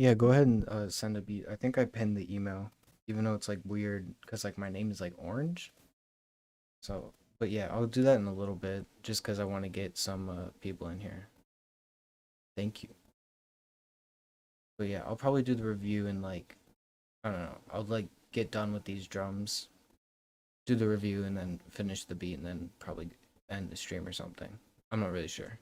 Yeah, go ahead and send a beat. I think I pinned the email, even though it's like weird because like my name is like Orange. So, but yeah, I'll do that in a little bit just because I want to get some people in here. Thank you. But yeah, I'll probably do the review in like I don't know. I'll like get done with these drums, do the review, and then finish the beat, and then probably end the stream or something. I'm not really sure.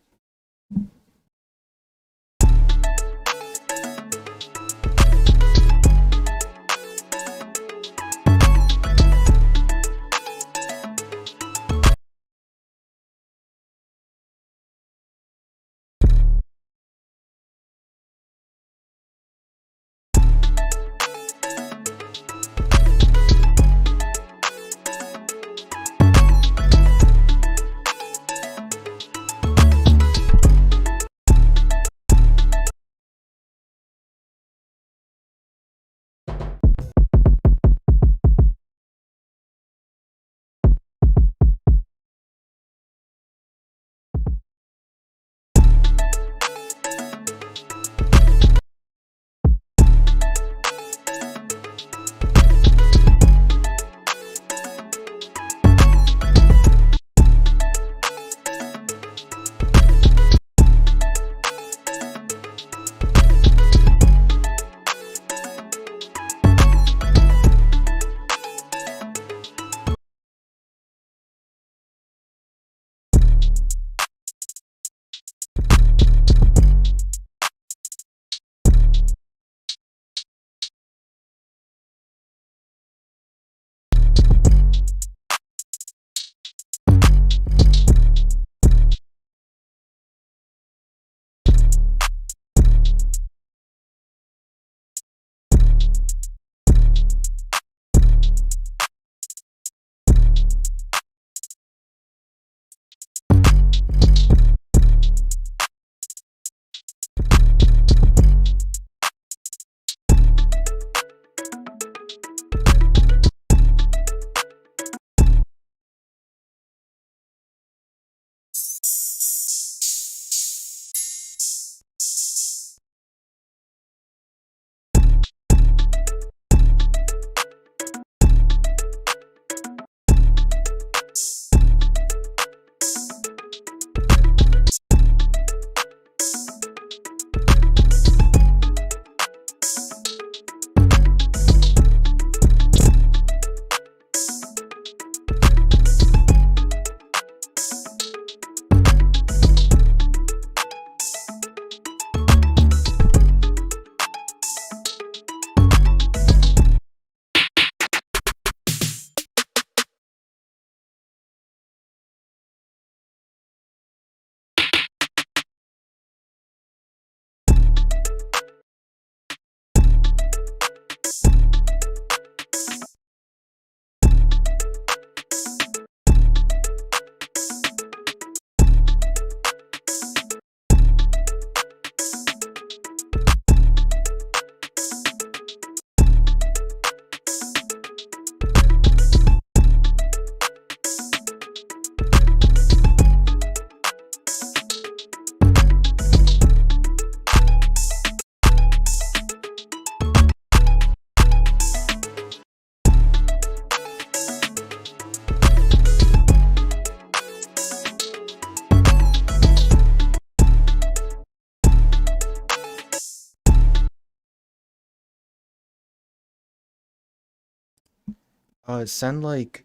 Send like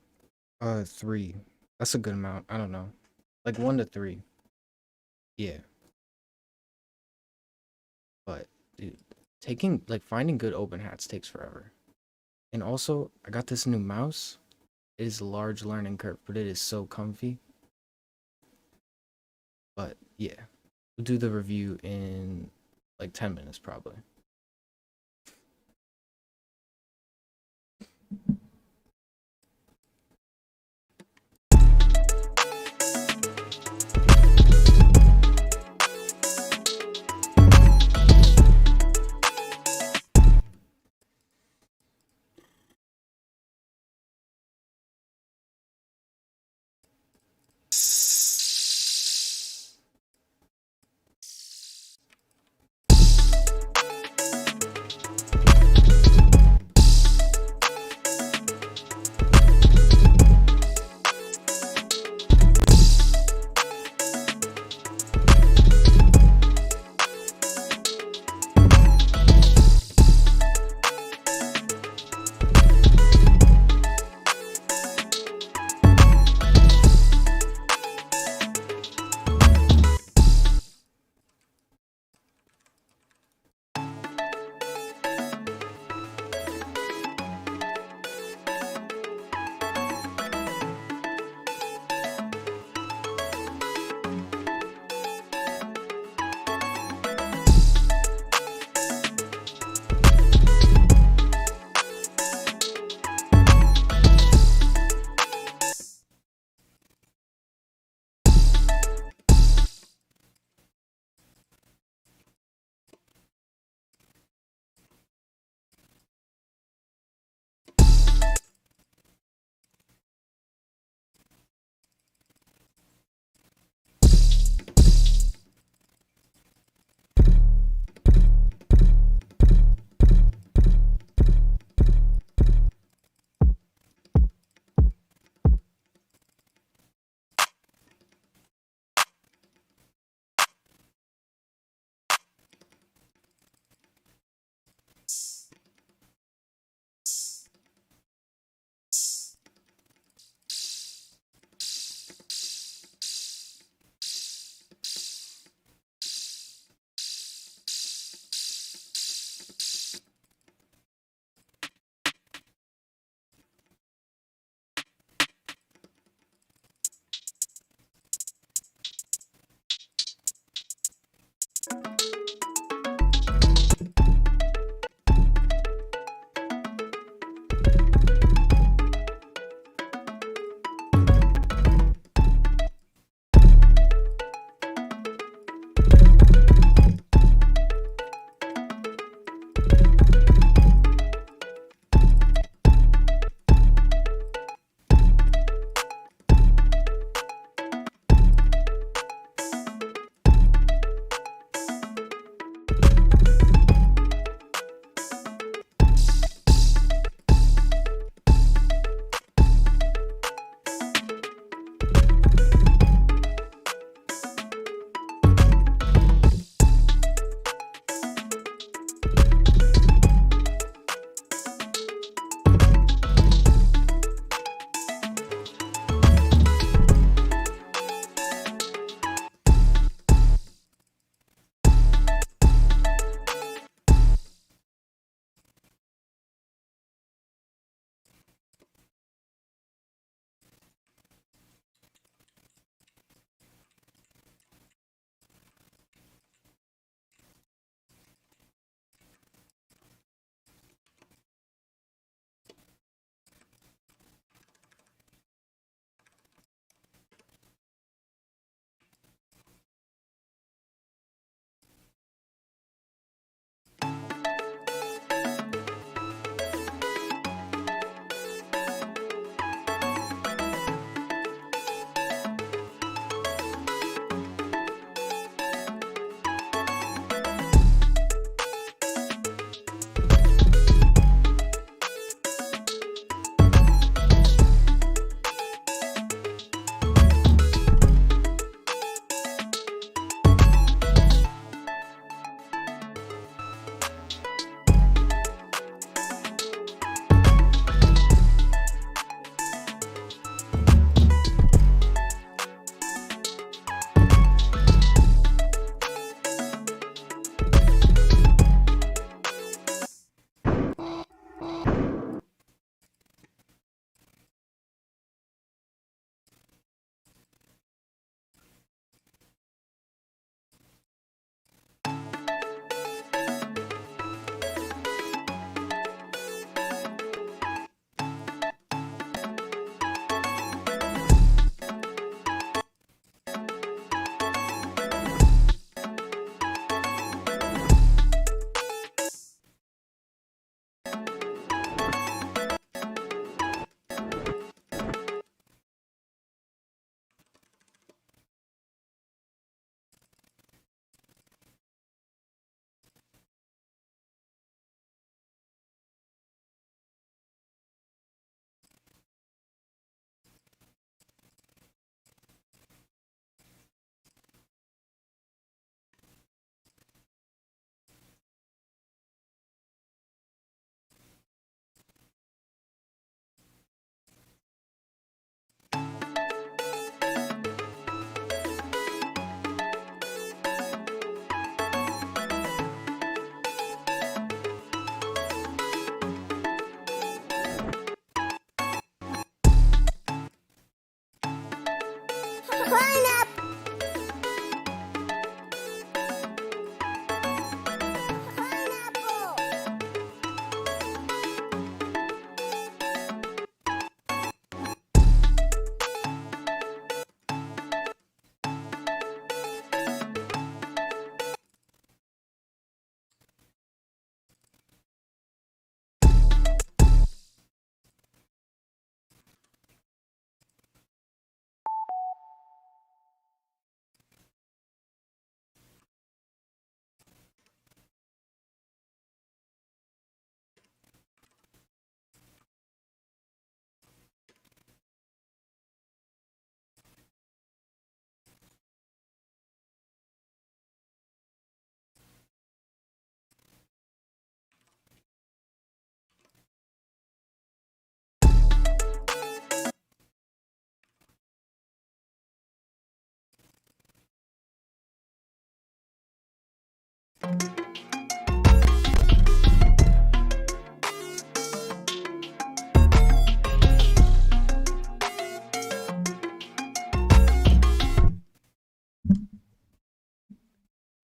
three. That's a good amount. I don't know, like 1 to 3. Yeah, but dude, taking like finding good open hats takes forever. And also, I got this new mouse. It is a large learning curve, but it is so comfy. But yeah, we'll do the review in like 10 minutes probably.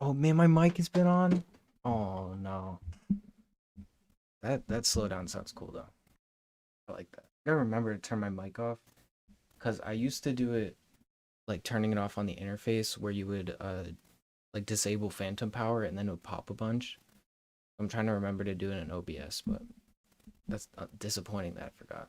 Oh man, my mic has been on. Oh no. That slowdown sounds cool though. I like that. I gotta remember to turn my mic off, because I used to do it like turning it off on the interface where you would like disable phantom power and then it would pop a bunch. I'm trying to remember to do it in OBS, but that's disappointing that I forgot.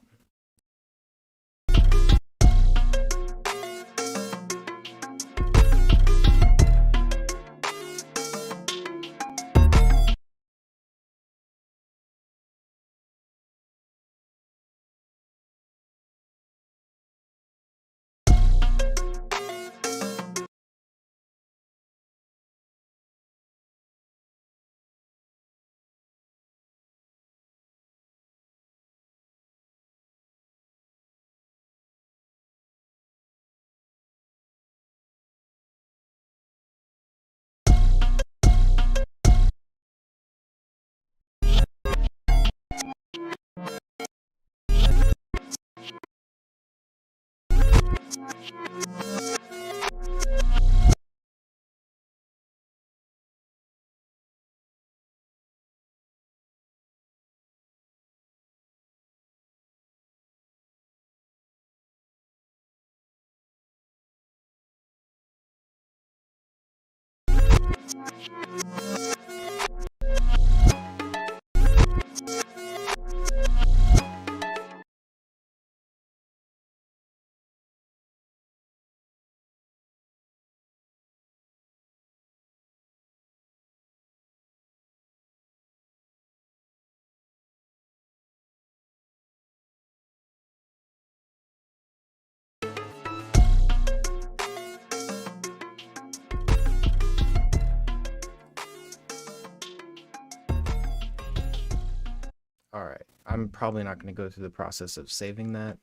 Alright, I'm probably not going to go through the process of saving that,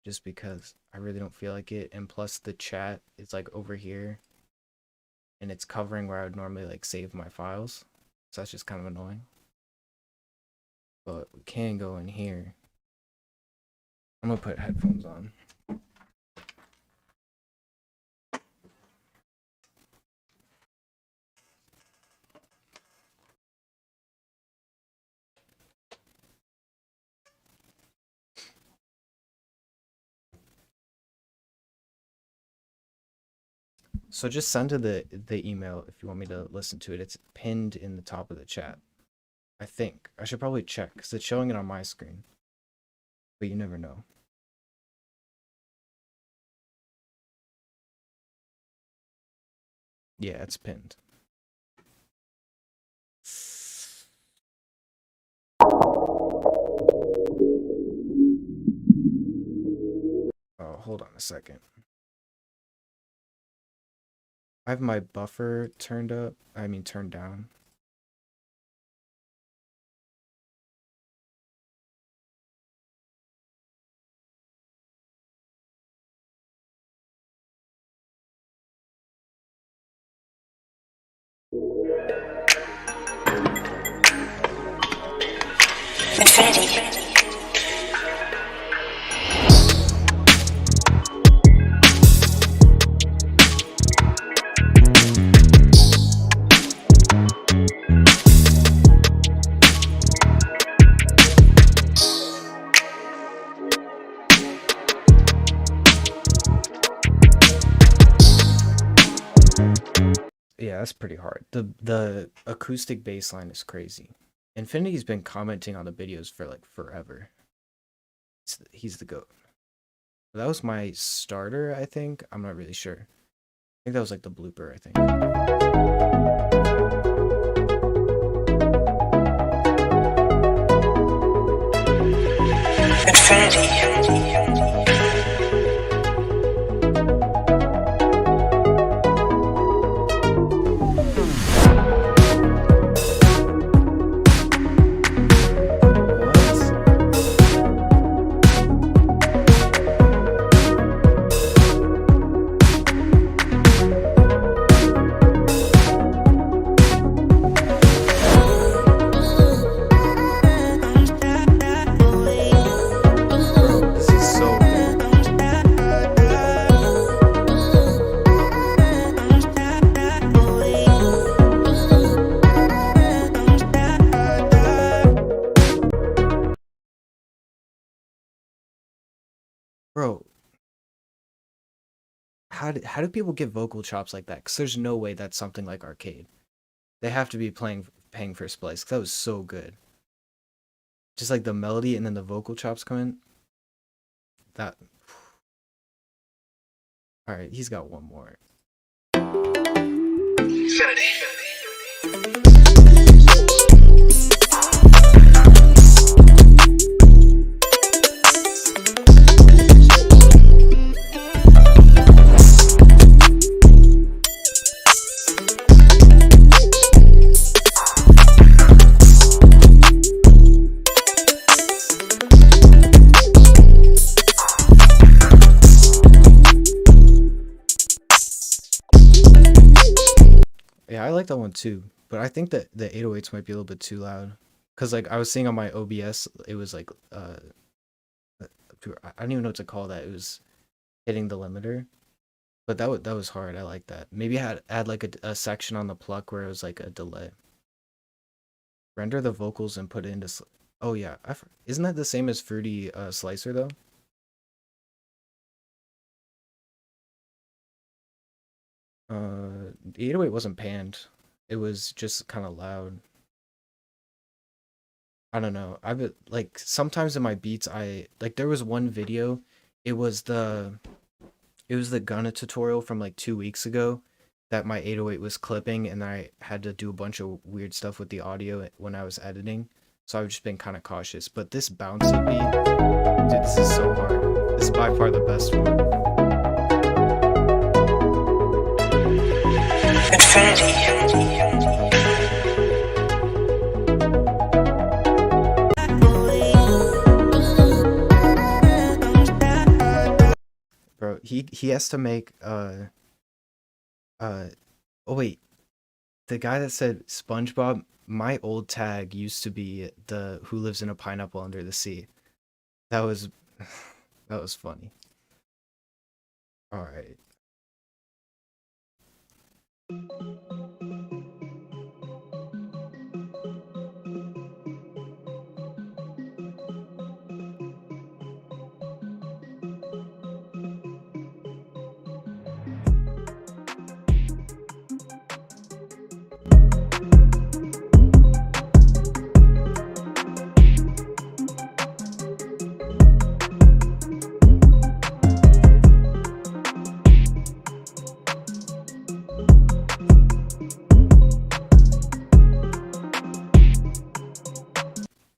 just because I really don't feel like it, and plus the chat is like over here, and it's covering where I would normally like save my files, so that's just kind of annoying. But we can go in here. I'm going to put headphones on. So just send to the email if you want me to listen to it. It's pinned in the top of the chat. I think. I should probably check because it's showing it on my screen. But you never know. Yeah, it's pinned. Oh, hold on a second. I have my buffer turned up. I mean, turned down. Infinity. Yeah, that's pretty hard. The acoustic bass line is crazy. Infinity's been commenting on the videos for like forever. He's the goat. That was my starter, I think. I'm not really sure. I think that was like the blooper, I think. Infinity. Bro, how do people get vocal chops like that? Because there's no way that's something like arcade. They have to be paying for splice. 'Cause that was so good. Just like the melody and then the vocal chops come in. That. All right, he's got one more. Infinity. Yeah, I like that one too, but I think that the 808s might be a little bit too loud. Cause like I was seeing on my OBS, it was like I don't even know what to call that. It was hitting the limiter, but that was hard. I like that. Maybe add like a section on the pluck where it was like a delay. Render the vocals and put it into. Oh yeah, isn't that the same as Fruity Slicer though? The 808 wasn't panned. It was just kind of loud. I don't know. I've like sometimes in my beats I like there was one video. It was the Gunna tutorial from like 2 weeks ago that my 808 was clipping and I had to do a bunch of weird stuff with the audio when I was editing. So I've just been kind of cautious. But this bouncy beat, dude, this is so hard. This is by far the best one. Infinity. Bro, he has to make oh wait, the guy that said SpongeBob, my old tag used to be the who lives in a pineapple under the sea. That was that was funny. All right.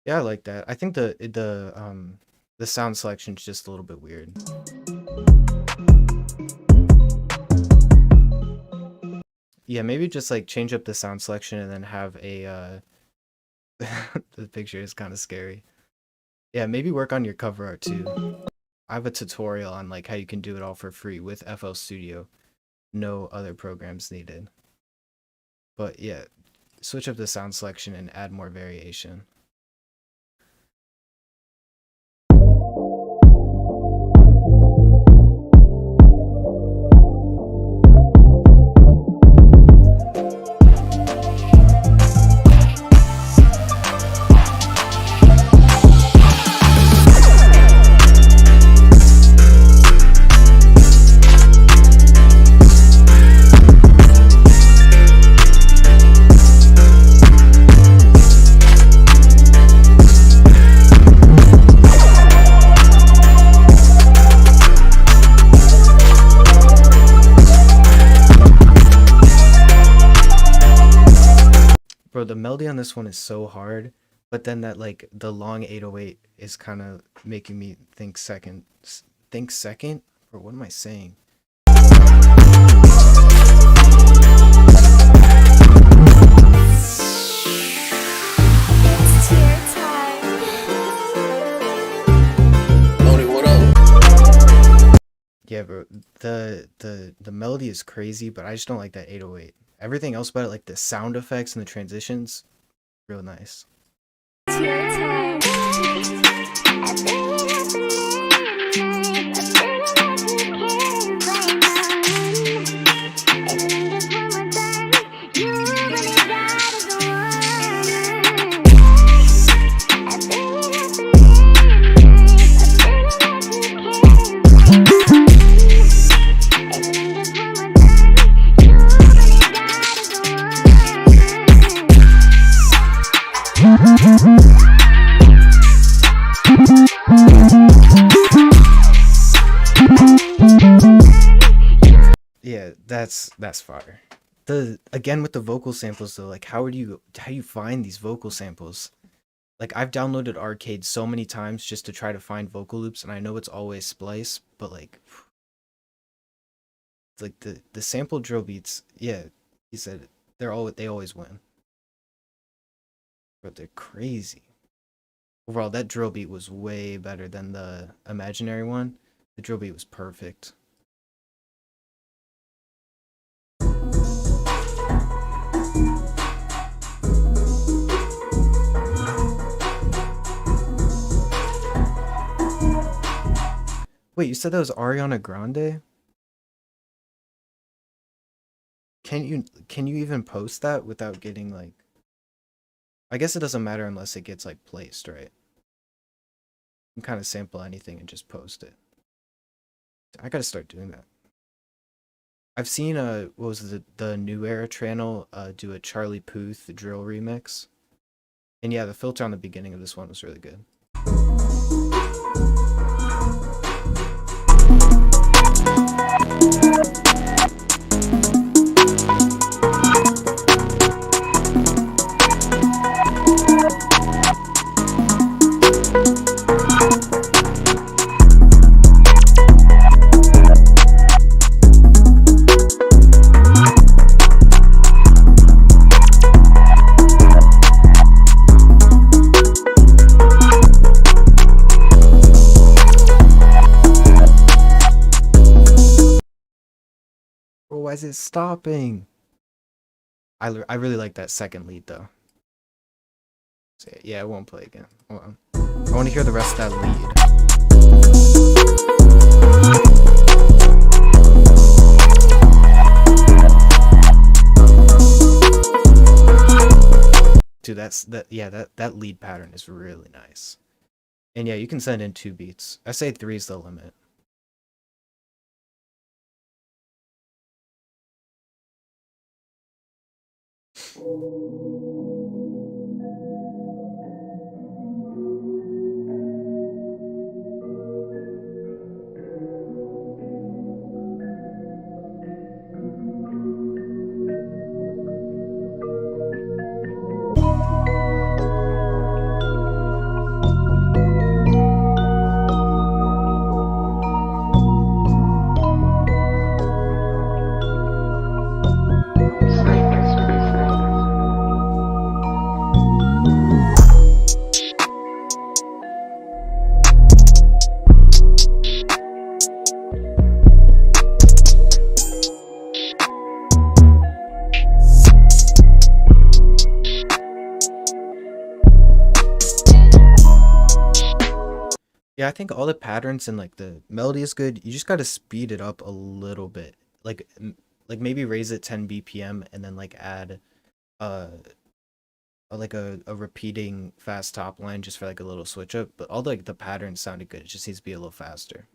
Yeah, I like that. I think the sound selection's just a little bit weird. Yeah, maybe just like change up the sound selection and then have a the picture is kind of scary. Yeah, maybe work on your cover art too. I have a tutorial on like how you can do it all for free with FL Studio. No other programs needed. But yeah, switch up the sound selection and add more variation. melody on this one is so hard, but then that like the long 808 is kind of making me think second, or what am I saying? Yeah, bro. The melody is crazy, but I just don't like that 808. Everything else about it, like the sound effects and the transitions, real nice. Yeah, that's fire. The again with the vocal samples though, like how do you find these vocal samples? Like I've downloaded Arcade so many times just to try to find vocal loops, and I know it's always splice, but like the sample drill beats, yeah, he said they always win, but they're crazy. Overall, that drill beat was way better than the imaginary one. The drill beat was perfect. Wait, you said that was Ariana Grande? Can you even post that without getting like, I guess it doesn't matter unless it gets like placed, right? You can kind of sample anything and just post it. I gotta start doing that. I've seen what was the New Era channel do a Charlie Puth drill remix. And yeah, the filter on the beginning of this one was really good. Bro, why is it stopping? I really like that second lead though. So, yeah, it won't play again. Hold on. I want to hear the rest of that lead. Dude, that lead pattern is really nice. And yeah, you can send in 2 beats. I say 3 is the limit. Yeah, I think all the patterns and like the melody is good. You just got to speed it up a little bit. Like maybe raise it 10 BPM and then like add uh like a repeating fast top line just for like a little switch up. But all like the patterns sounded good. It just needs to be a little faster.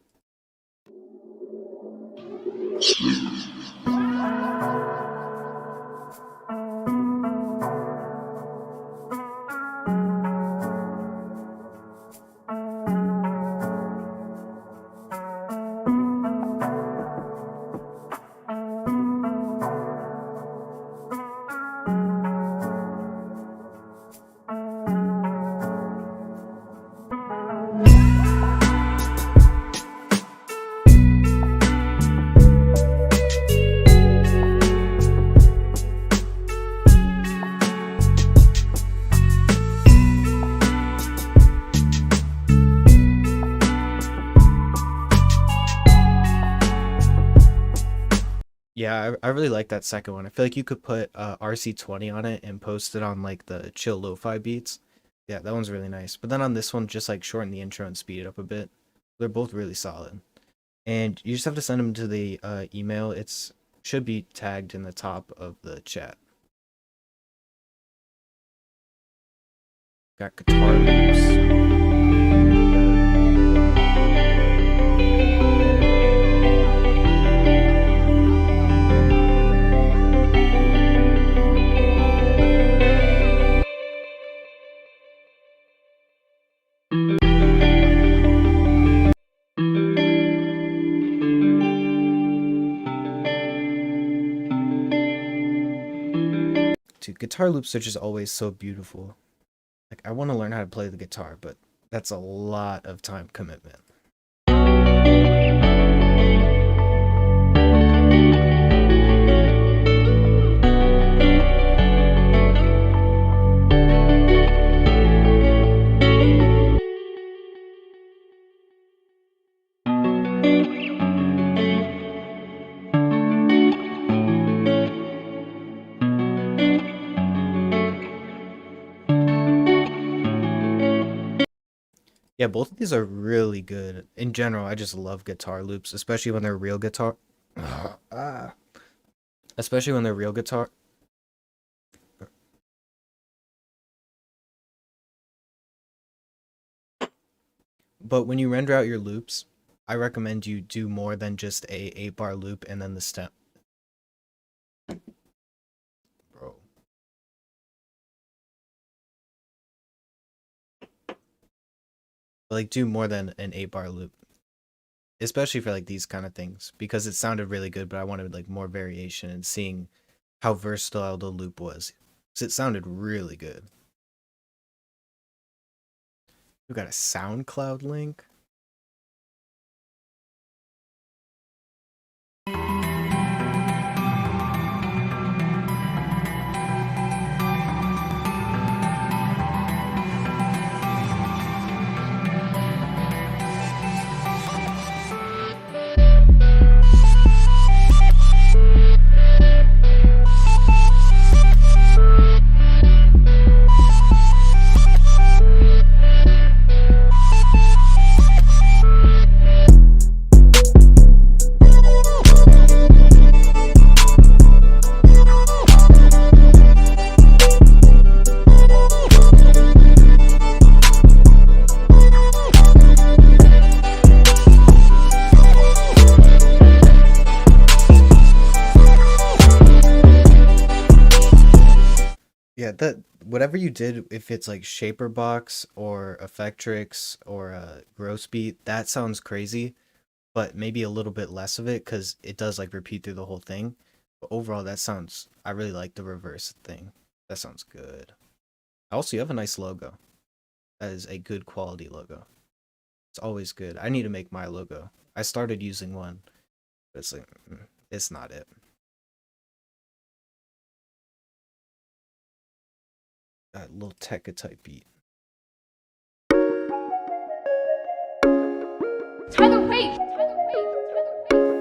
Yeah, I really like that second one. I feel like you could put RC20 on it and post it on like the chill lo-fi beats. Yeah, that one's really nice. But then on this one, just like shorten the intro and speed it up a bit. They're both really solid. And you just have to send them to the email. It's should be tagged in the top of the chat. Got guitar loops. Dude, guitar loops are just always so beautiful. Like I want to learn how to play the guitar, but that's a lot of time commitment. Yeah, both of these are really good. In general, I just love guitar loops, especially when they're real guitar. Ah. Especially when they're real guitar. But when you render out your loops, I recommend you do more than just a 8-bar loop and then the stem. Bro. Like do more than an 8-bar loop. Especially for like these kind of things. Because it sounded really good, but I wanted like more variation and seeing how versatile the loop was. Because it sounded really good. We got a SoundCloud link. Yeah, that whatever you did, if it's like Shaper Box or Effectrix or Gross Beat, that sounds crazy, but maybe a little bit less of it because it does like repeat through the whole thing. But overall, that sounds. I really like the reverse thing. That sounds good. Also, you have a nice logo. That is a good quality logo. It's always good. I need to make my logo. I started using one, but it's like it's not it. That little Tekka type beat. Tyler, wait! Tyler, wait! Tyler,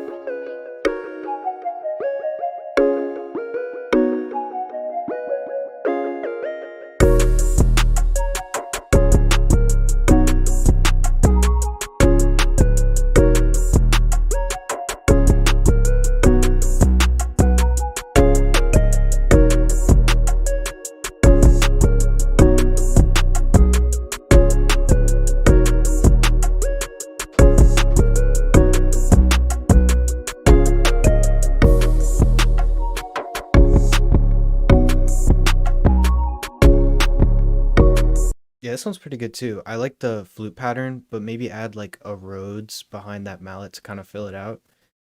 Yeah, this one's pretty good too. I like the flute pattern, but maybe add like a Rhodes behind that mallet to kind of fill it out.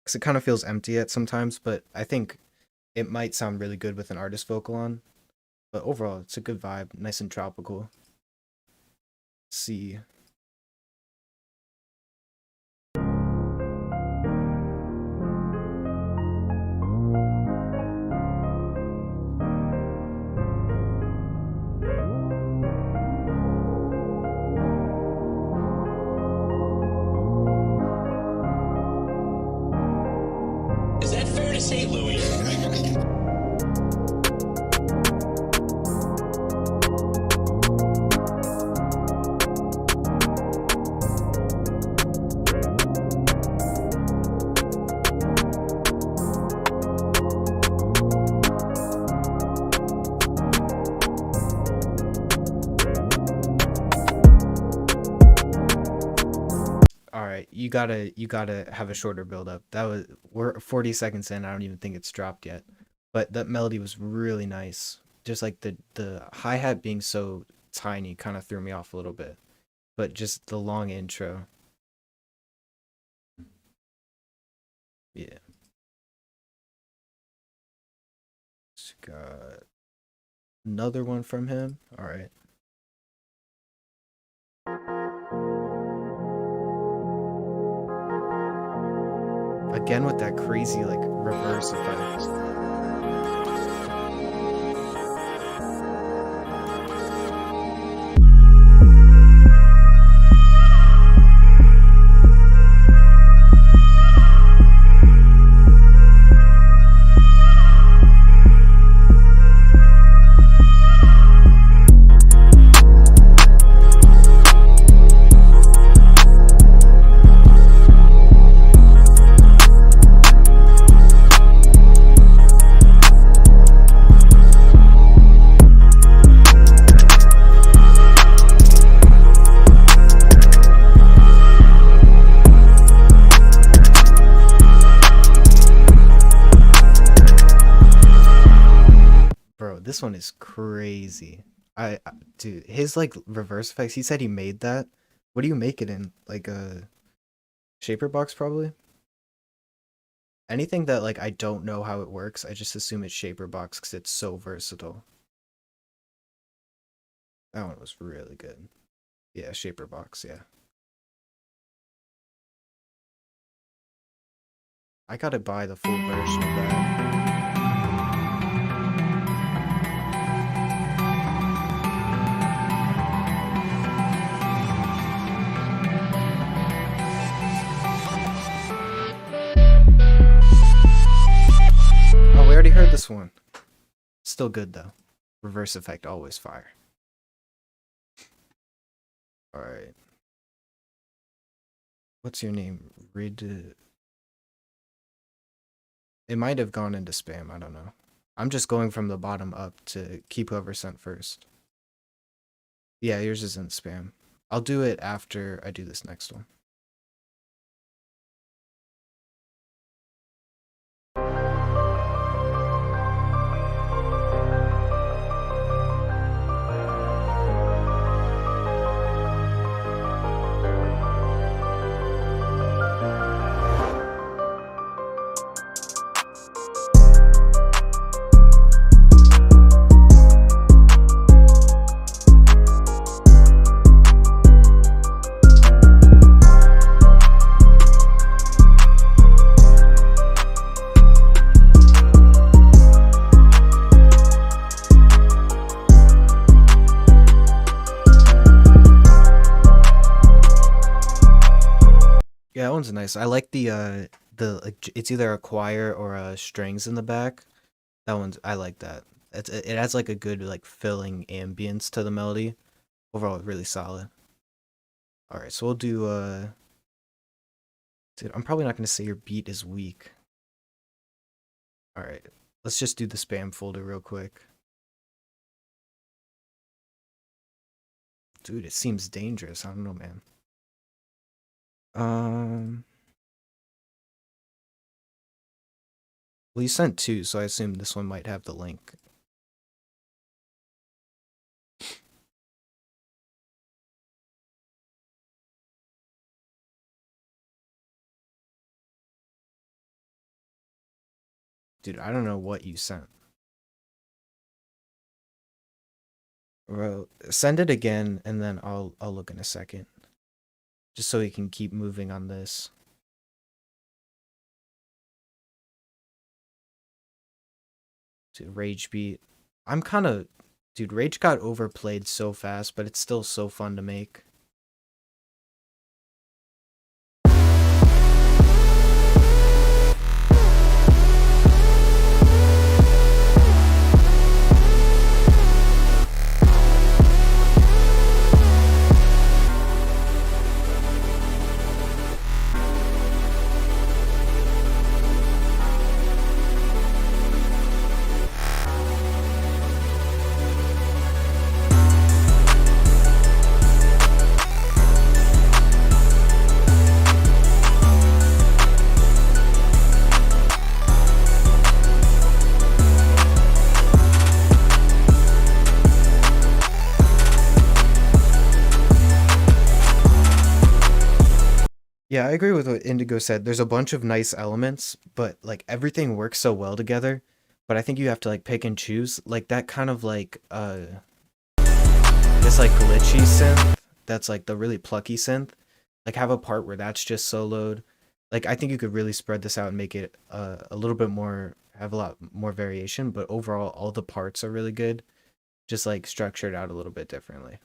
Because it kind of feels empty at sometimes, but I think it might sound really good with an artist vocal on. But overall, it's a good vibe, nice and tropical. See. Is that fair to to say, Louis? All right, you gotta have a shorter build up. We're 40 seconds in. I don't even think it's dropped yet, but that melody was really nice. Just like the hi hat being so tiny kind of threw me off a little bit, but just the long intro, yeah. Just got another one from him. All right. Again with that crazy like reverse effect. Bro, this one is crazy. Dude, his like reverse effects, he said he made that. What do you make it in? Like a shaper box probably? Anything that like I don't know how it works, I just assume it's shaper box because it's so versatile. That one was really good. Yeah, shaper box, yeah. I gotta buy the full version of that. Oh, we already heard this one. Still good though. Reverse effect always fire. Alright. What's your name? Read. It might have gone into spam, I don't know. I'm just going from the bottom up to keep whoever sent first. Yeah, yours isn't spam. I'll do it after I do this next one. Yeah, that one's nice. I like the like it's either a choir or strings in the back. I like that. It adds like a good like filling ambience to the melody. Overall, really solid. All right, so we'll do dude, I'm probably not gonna say your beat is weak. All right, let's just do the spam folder real quick. Dude, it seems dangerous. I don't know, man. Um, well, you sent two, so I assume this one might have the link. Dude, I don't know what you sent. Well, send it again, and then I'll look in a second, just so we can keep moving on this. Dude, Rage beat. I'm kind of, dude. Rage got overplayed so fast, but it's still so fun to make. Yeah, I agree with what Indigo said. There's a bunch of nice elements, but like everything works so well together. But I think you have to like pick and choose. Like that kind of like this like glitchy synth that's like the really plucky synth. Like have a part where that's just soloed. Like I think you could really spread this out and make it a little bit more, have a lot more variation, but overall all the parts are really good. Just like structured out a little bit differently.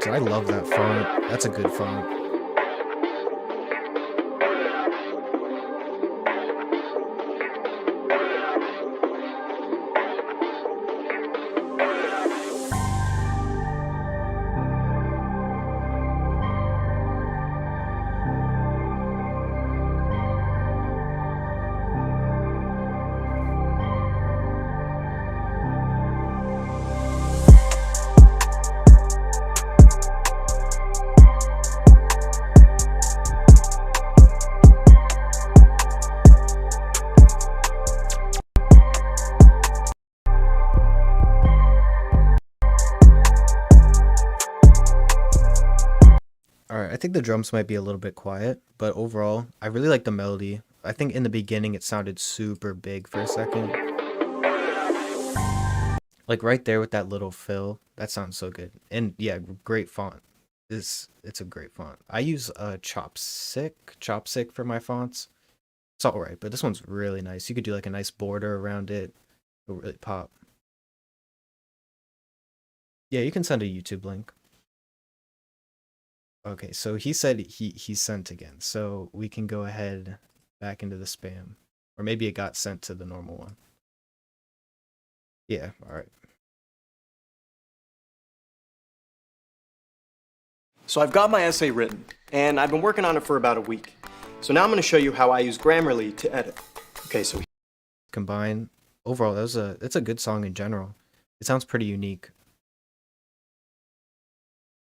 So I love that font. That's a good font. All right, I think the drums might be a little bit quiet, but overall, I really like the melody. I think in the beginning it sounded super big for a second. Like right there with that little fill, that sounds so good. And yeah, great font. It's a great font. I use Chopstick for my fonts. It's all right, but this one's really nice. You could do like a nice border around it. It'll really pop. Yeah, you can send a YouTube link. Okay, so he said he sent again. So we can go ahead back into the spam. Or maybe it got sent to the normal one. Yeah, all right. So I've got my essay written, and I've been working on it for about a week. So now I'm going to show you how I use Grammarly to edit. Okay, so Combine. Overall, it's a good song in general. It sounds pretty unique.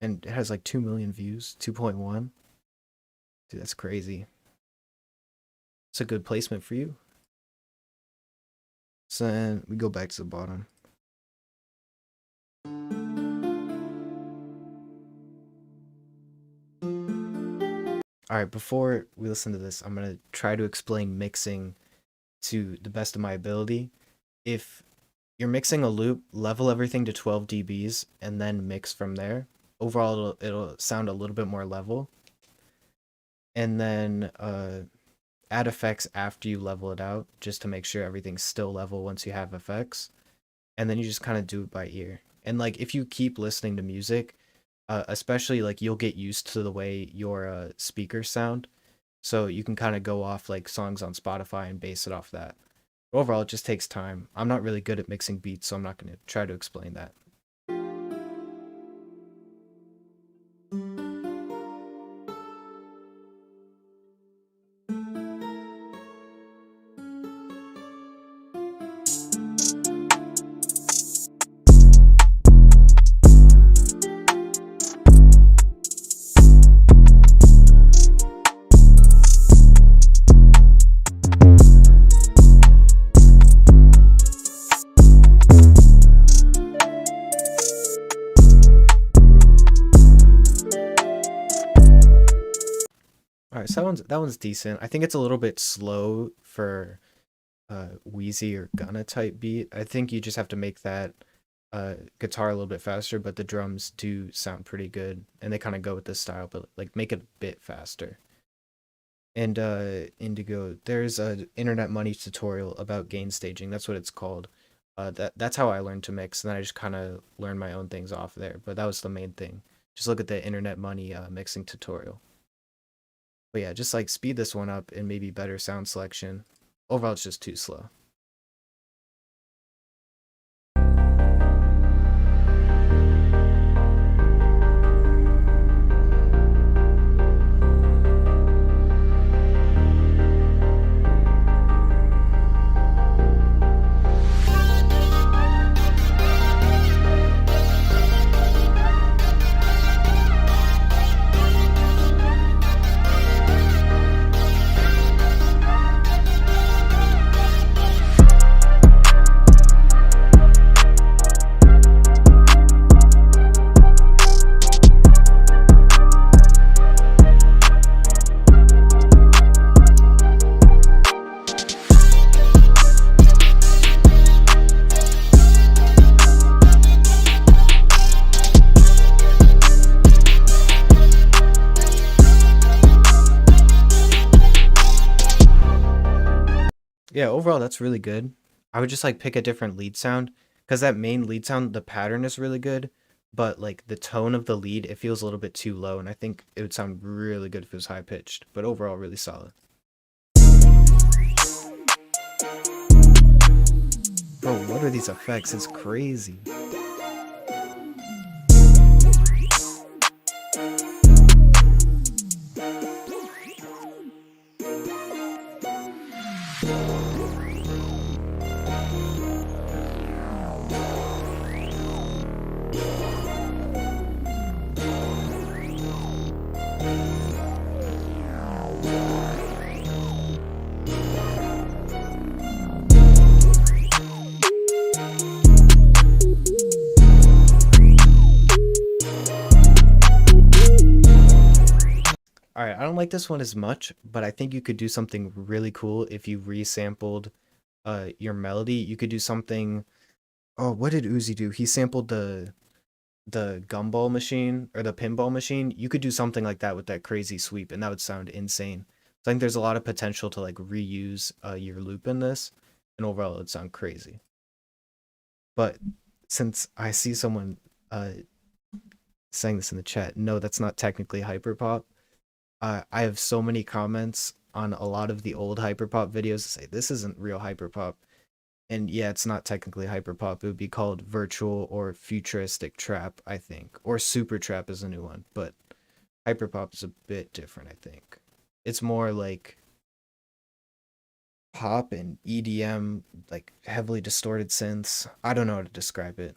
And it has like 2 million views, 2.1. Dude, that's crazy. It's a good placement for you. So then we go back to the bottom. Alright, before we listen to this, I'm going to try to explain mixing to the best of my ability. If you're mixing a loop, level everything to 12 dBs and then mix from there. Overall, it'll sound a little bit more level. And then add effects after you level it out, just to make sure everything's still level once you have effects. And then you just kind of do it by ear. And like if you keep listening to music, especially like you'll get used to the way your speakers sound. So you can kind of go off like songs on Spotify and base it off that. Overall, it just takes time. I'm not really good at mixing beats, so I'm not going to try to explain that. All right, so that one's decent. I think it's a little bit slow for Wheezy or Gunna type beat. I think you just have to make that guitar a little bit faster, but the drums do sound pretty good, and they kind of go with this style, but like make it a bit faster. And Indigo, there's a internet money tutorial about gain staging. That's what it's called. That's how I learned to mix, and then I just kind of learned my own things off there. But that was the main thing. Just look at the internet money mixing tutorial. But yeah, just like speed this one up and maybe better sound selection. Overall, it's just too slow. yeah, overall that's really good. I would just like pick a different lead sound because that main lead sound, the pattern is really good, but like the tone of the lead, it feels a little bit too low, and I think it would sound really good if it was high pitched. But overall, really solid. Bro, what are these effects? It's crazy. All right, I don't like this one as much, but I think you could do something really cool if you resampled your melody. You could do something. Oh, what did Uzi do? He sampled the gumball machine or the pinball machine. You could do something like that with that crazy sweep, and that would sound insane. So I think there's a lot of potential to like reuse your loop in this, and overall it would sound crazy. But since I see someone saying this in the chat, no, that's not technically hyperpop. I have so many comments on a lot of the old hyperpop videos that say this isn't real hyperpop. And yeah, it's not technically hyperpop. It would be called virtual or futuristic trap, I think. Or super trap is a new one. But hyperpop is a bit different, I think. It's more like pop and EDM, like heavily distorted synths. I don't know how to describe it.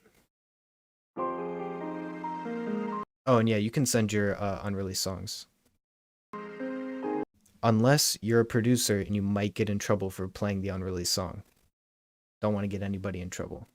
Oh, and yeah, you can send your unreleased songs. Unless you're a producer and you might get in trouble for playing the unreleased song. Don't want to get anybody in trouble.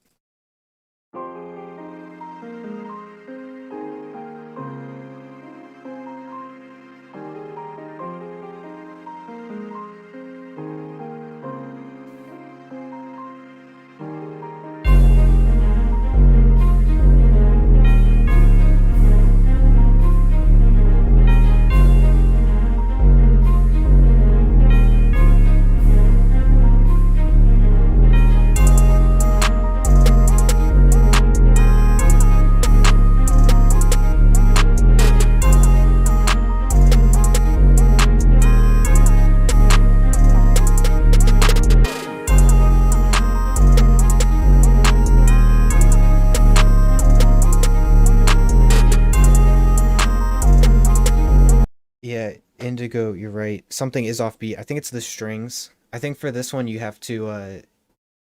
Yeah, Indigo, you're right. Something is offbeat. I think it's the strings. I think for this one you have to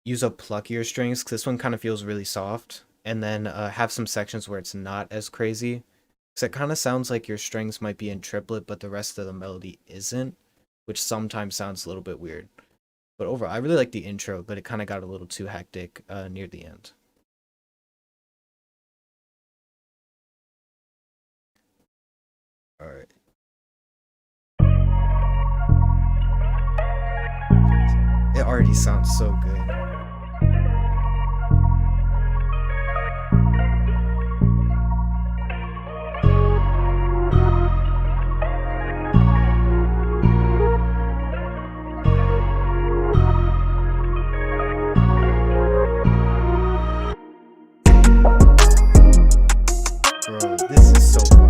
use up pluckier strings, 'cause this one kind of feels really soft. And then have some sections where it's not as crazy. Because it kind of sounds like your strings might be in triplet, but the rest of the melody isn't, which sometimes sounds a little bit weird. But overall, I really like the intro, but it kind of got a little too hectic near the end. Alright. It already sounds so good. Bro, this is so fire.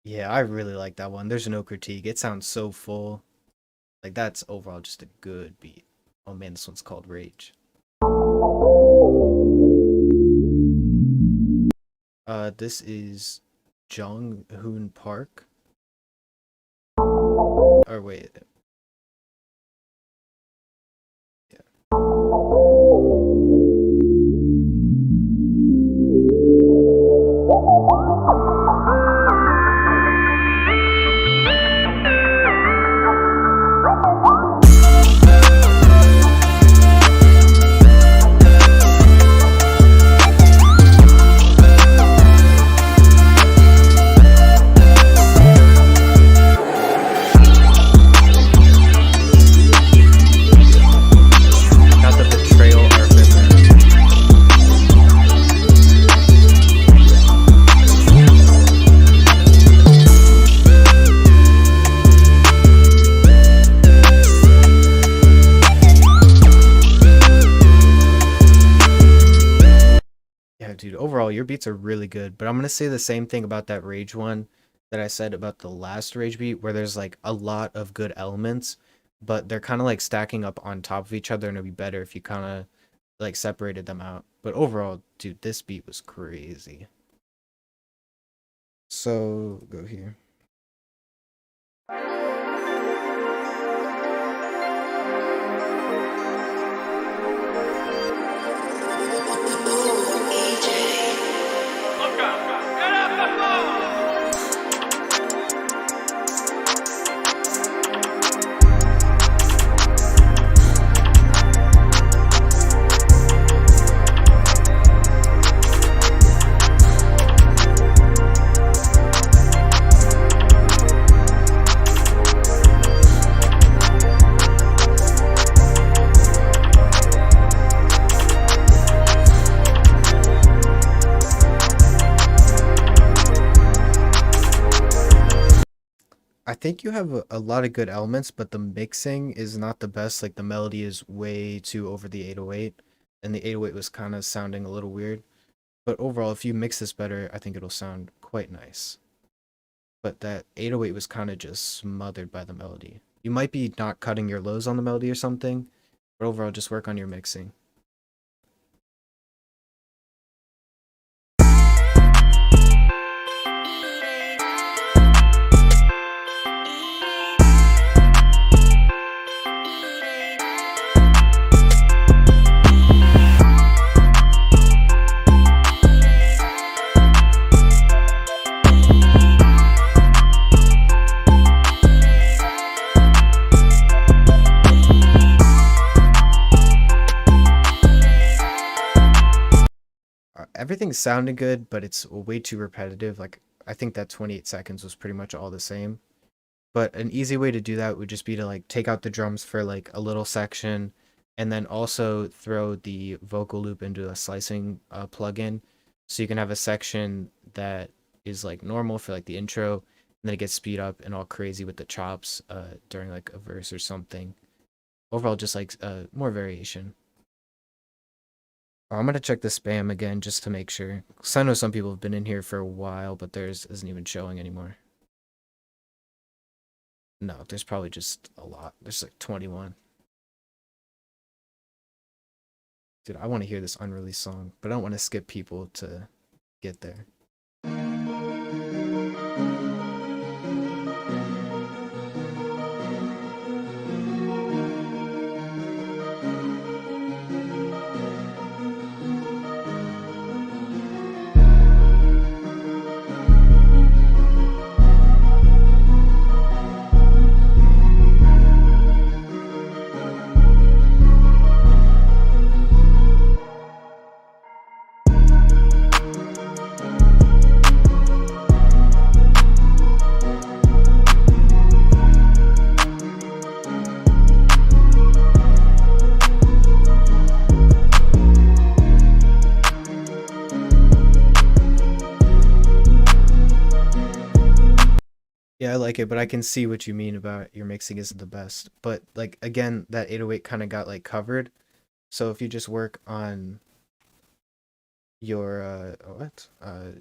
Yeah, I really like that one. There's no critique. It sounds so full. Like, that's overall just a good beat. Oh man, this one's called Rage. This is Jung Hoon Park. Or wait. Yeah. your beats are really good, but I'm gonna say the same thing about that Rage one that I said about the last Rage beat, where there's like a lot of good elements, but they're kind of like stacking up on top of each other, and it'd be better if you kind of like separated them out. But overall, dude, this beat was crazy. So go here. I think you have a lot of good elements, but the mixing is not the best. Like the melody is way too over the 808, and the 808 was kind of sounding a little weird. But overall, if you mix this better, I think it'll sound quite nice. But that 808 was kind of just smothered by the melody. You might be not cutting your lows on the melody or something, but overall, just work on your mixing. Everything's sounding good, but it's way too repetitive. Like, I think that 28 seconds was pretty much all the same. But an easy way to do that would just be to like take out the drums for like a little section, and then also throw the vocal loop into a slicing plugin, so you can have a section that is like normal for like the intro, and then it gets speed up and all crazy with the chops during like a verse or something. Overall, just like more variation. I'm gonna check the spam again just to make sure. 'Cause I know some people have been in here for a while, but theirs isn't even showing anymore. No, there's probably just a lot. There's like 21. Dude, I want to hear this unreleased song, but I don't want to skip people to get there. Yeah, I like it, but I can see what you mean about your mixing isn't the best. But like again, that 808 kind of got like covered. So if you just work on your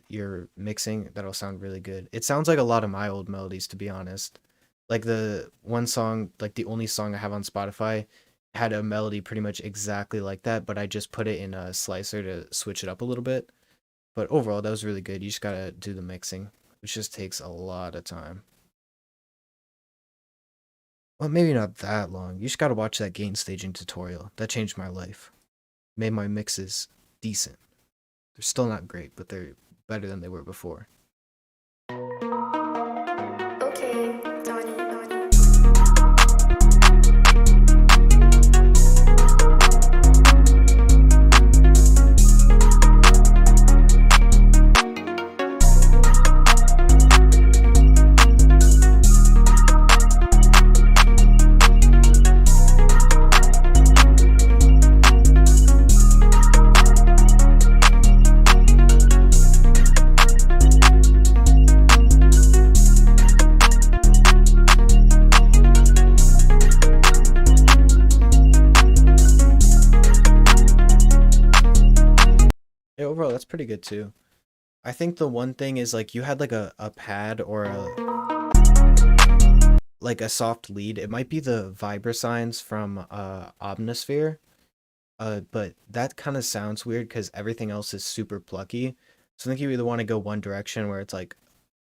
your mixing, that'll sound really good. It sounds like a lot of my old melodies, to be honest. Like the one song, like the only song I have on Spotify had a melody pretty much exactly like that, but I just put it in a slicer to switch it up a little bit. But overall, that was really good. You just gotta do the mixing, which just takes a lot of time. Well, maybe not that long. You just gotta watch that gain staging tutorial. That changed my life. Made my mixes decent. They're still not great, but they're better than they were before. Okay, Donnie. Yeah, overall, that's pretty good too. I think the one thing is like you had like a pad or a soft lead. It might be the Vibra signs from Omnisphere. But that kind of sounds weird because everything else is super plucky. So I think you either want to go one direction where it's like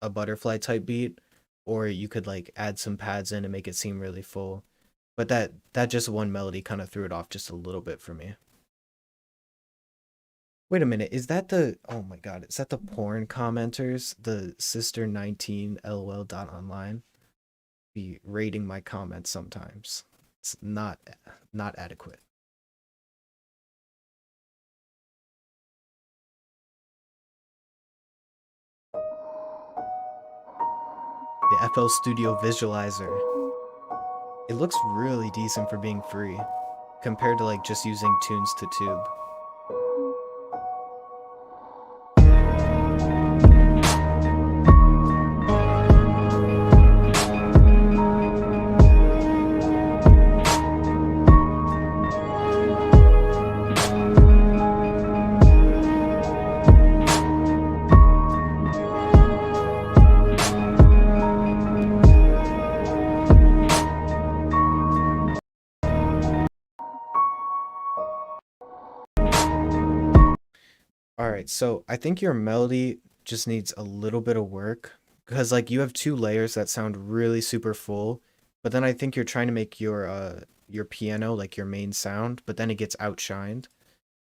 a butterfly type beat, or you could like add some pads in and make it seem really full. But that just one melody kind of threw it off just a little bit for me. Wait a minute, is that the oh my god, is that the porn commenters? The sister 19 lol dot online be rating my comments sometimes. It's not adequate. The FL Studio visualizer. It looks really decent for being free compared to like just using tunes to tube. All right, so I think your melody just needs a little bit of work because like you have two layers that sound really super full, but then I think you're trying to make your piano like your main sound, but then it gets outshined.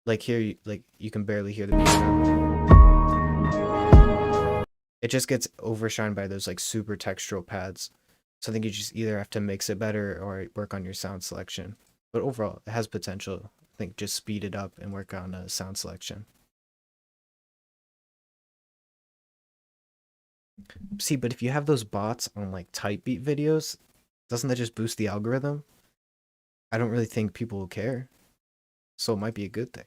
Like here, like you can barely hear the piano. It just gets overshined by those like super textural pads. So I think you just either have to mix it better or work on your sound selection. But overall, it has potential. I think just speed it up and work on sound selection. See, but if you have those bots on like type beat videos, doesn't that just boost the algorithm? I don't really think people will care. So it might be a good thing.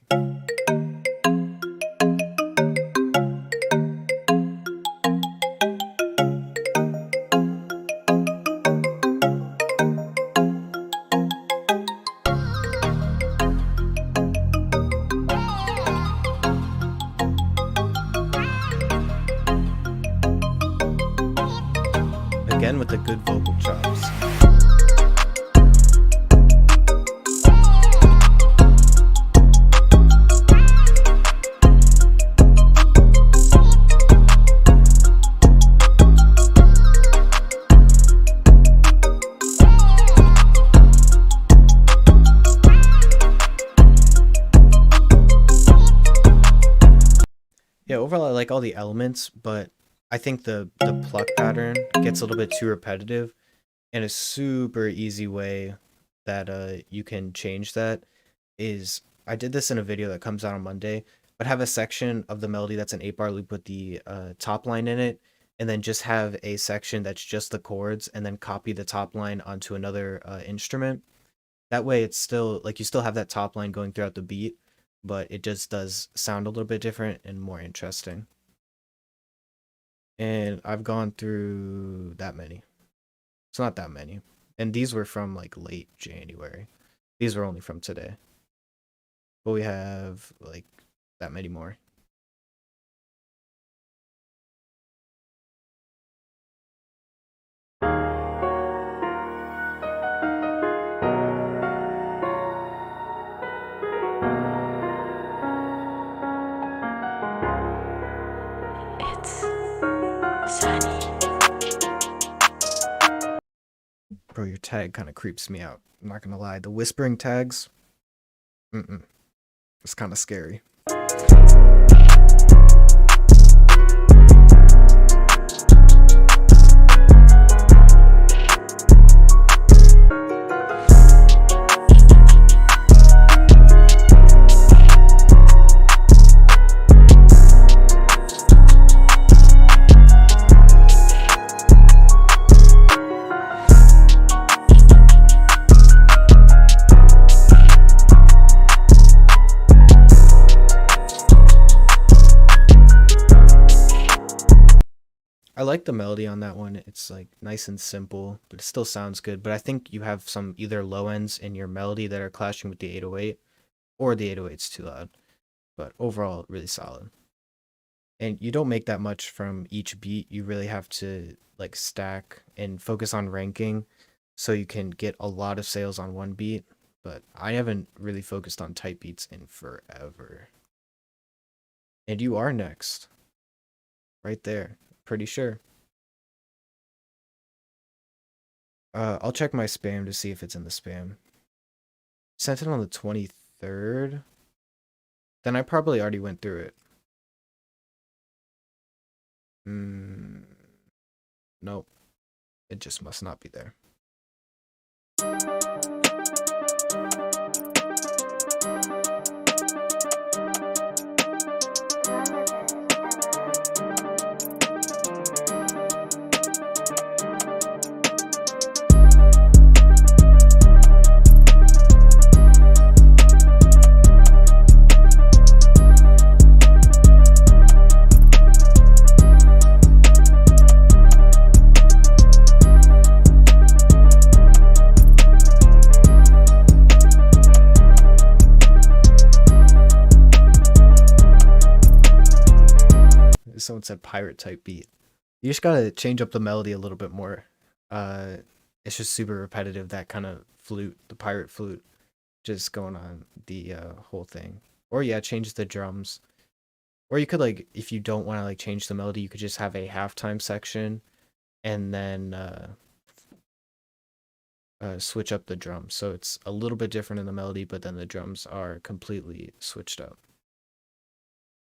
Again with the good vocal chops. Yeah, overall I like all the elements, but I think the pluck pattern gets a little bit too repetitive, and a super easy way that you can change that is I did this in a video that comes out on Monday, but have a section of the melody that's an 8-bar loop with the top line in it, and then just have a section that's just the chords, and then copy the top line onto another instrument. That way it's still like you still have that top line going throughout the beat, but it just does sound a little bit different and more interesting. And I've gone through that many. It's not that many. And these were from like late January. These were only from today. But we have like that many more. It's sunny. Bro, your tag kind of creeps me out. I'm not gonna lie. The whispering tags, it's kind of scary. I like the melody on that one. It's like nice and simple, but it still sounds good. But I think you have some either low ends in your melody that are clashing with the 808, or the 808's too loud. But overall, really solid. And you don't make that much from each beat. You really have to like stack and focus on ranking so you can get a lot of sales on one beat. But I haven't really focused on type beats in forever. And you are next. Right there. Pretty sure. I'll check my spam to see if it's in the spam. Sent it on the 23rd. Then I probably already went through it. Nope. It just must not be there. Someone said pirate type beat. You just gotta change up the melody a little bit more. It's just super repetitive, that kind of flute, the pirate flute, just going on the whole thing. Or yeah, change the drums. Or you could like, if you don't want to like change the melody, you could just have a halftime section and then switch up the drums. So it's a little bit different in the melody, but then the drums are completely switched up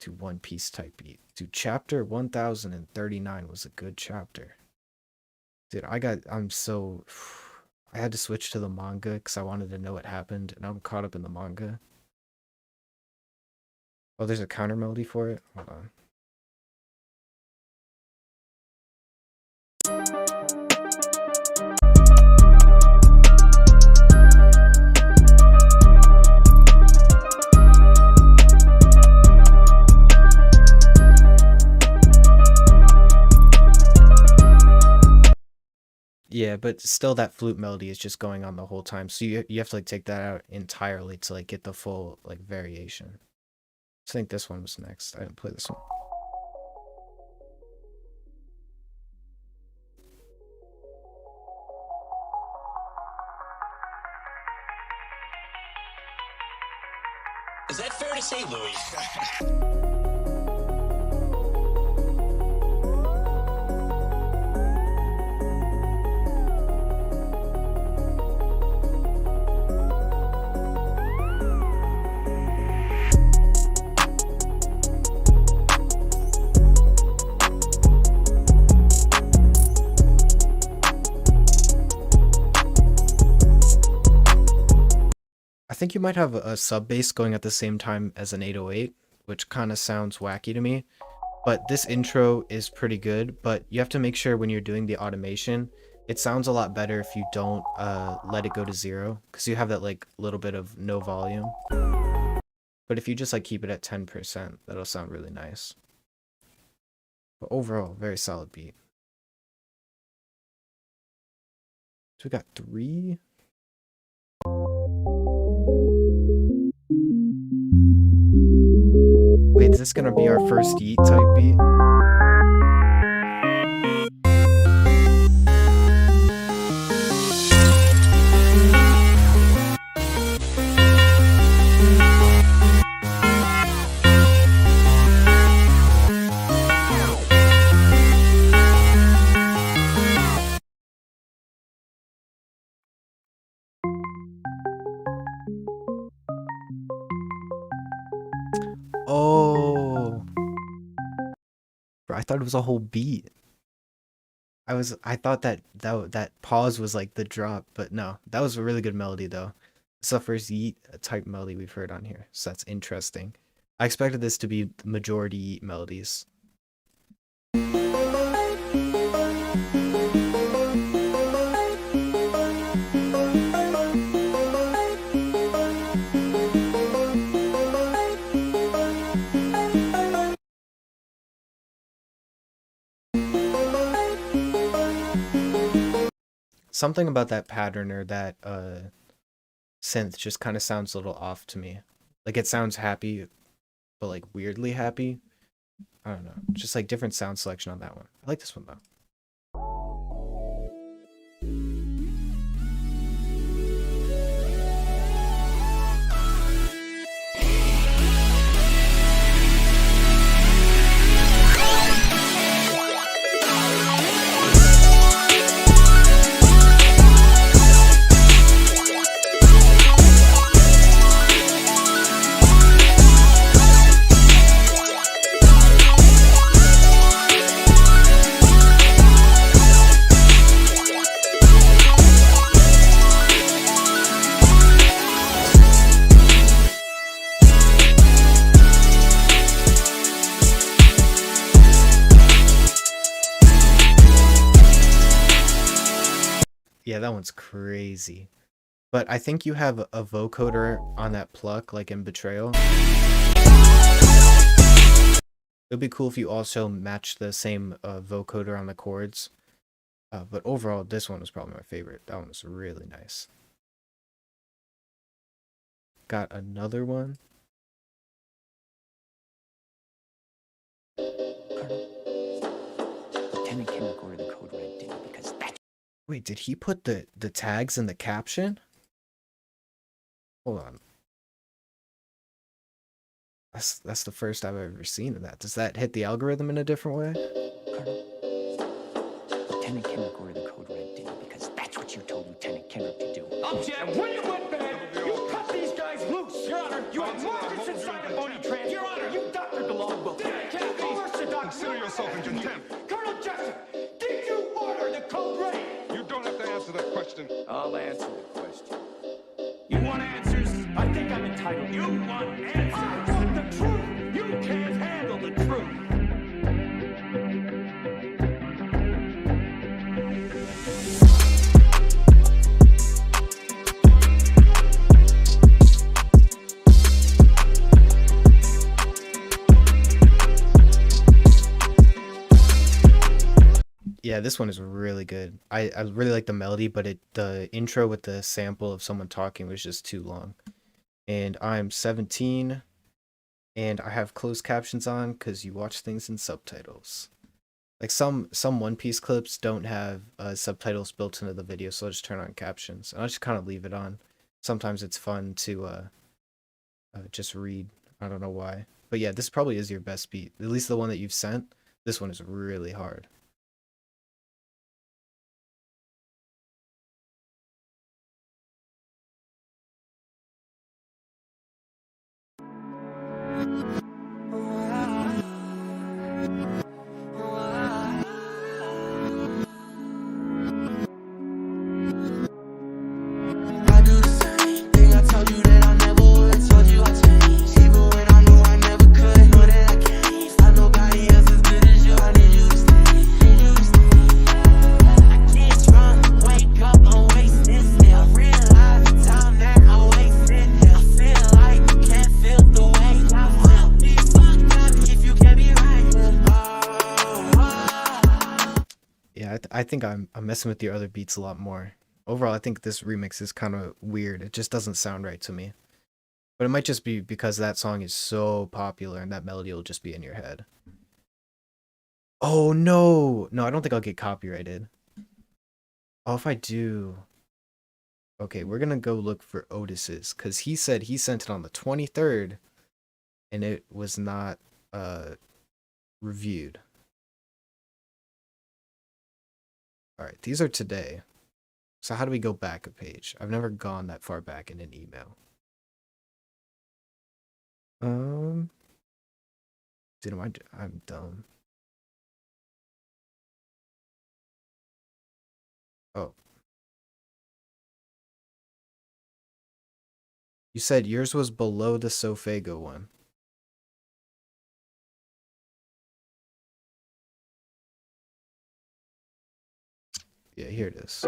to One Piece type beat. Dude, chapter 1039 was a good chapter. Dude, I had to switch to the manga because I wanted to know what happened, and I'm caught up in the manga. Oh, there's a counter melody for it? Hold on. Yeah, but still that flute melody is just going on the whole time. So you have to like take that out entirely to like get the full like variation. I think this one was next. I didn't play this one. Is that fair to say, Louis? I think you might have a sub bass going at the same time as an 808, which kind of sounds wacky to me. But this intro is pretty good, but you have to make sure when you're doing the automation, it sounds a lot better if you don't let it go to 0, because you have that like little bit of no volume. But if you just like keep it at 10%, that'll sound really nice. But overall, very solid beat. So we got 3. Wait, is this gonna be our first yeet type beat? Oh, bro, I thought it was a whole beat. I thought that pause was like the drop, but no, that was a really good melody though. It's the first yeet type melody we've heard on here, so that's interesting. I expected this to be the majority yeet melodies. Something about that pattern or that synth just kind of sounds a little off to me. Like it sounds happy, but like weirdly happy. I don't know, just like different sound selection on that one. I like this one though. Yeah, that one's crazy. But I think you have a vocoder on that pluck, like in Betrayal. It would be cool if you also match the same vocoder on the chords. But overall, this one was probably my favorite. That one was really nice. Got another one. Lieutenant Kim recorded the code red didn't because that's Wait, did he put the tags in the caption? Hold on. That's the first I've ever seen of that. Does that hit the algorithm in a different way? Colonel. Lieutenant Kim recorded the code red didn't because that's what you told Lieutenant Kendrick to do. Object! And when you went bad, you cut these guys loose! Your Honor, you had markers inside a phony trans. Your Honor, you doctored the logbook. Can't coerce the doc. Consider yourself in contempt. Colonel Jessup, did you order the code red? You don't have to answer that question. I'll answer the question. You want answers? I think I'm entitled. You want answers? I want the truth! You can't handle the truth! Yeah, this one is really good. I really like the melody, but the intro with the sample of someone talking was just too long. And I'm 17, and I have closed captions on because you watch things in subtitles. Like some One Piece clips don't have subtitles built into the video, so I'll just turn on captions. And I'll just kind of leave it on. Sometimes it's fun to just read. I don't know why. But yeah, this probably is your best beat. At least the one that you've sent. This one is really hard. I do the same thing. I told you that I never would. Told you I changed, even when I knew I never could. Know that I can't find nobody else as good as you. I need you to stay. Need you to stay. I get drunk, wake up, I'm wasted still. Realize the time that I wasted. I feel like you can't feel the way I feel. Be fucked up if you can't be right. Yeah, I think I'm messing with your other beats a lot more. Overall, I think this remix is kind of weird. It just doesn't sound right to me. But it might just be because that song is so popular and that melody will just be in your head. Oh, no. No, I don't think I'll get copyrighted. Oh, if I do. Okay, we're going to go look for Otis's because he said he sent it on the 23rd and it was not reviewed. All right, these are today. So how do we go back a page? I've never gone that far back in an email. Dude, I'm dumb. Oh. You said yours was below the Sofago one. Yeah, here it is.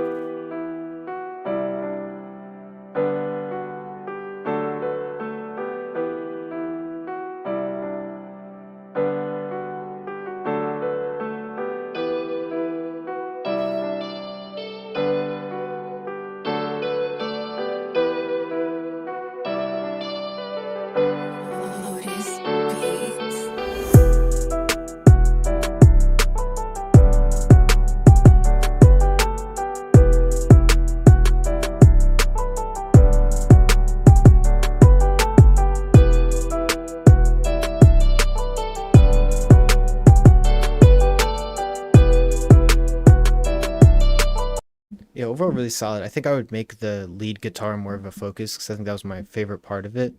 overall really solid. I think I would make the lead guitar more of a focus because I think that was my favorite part of it.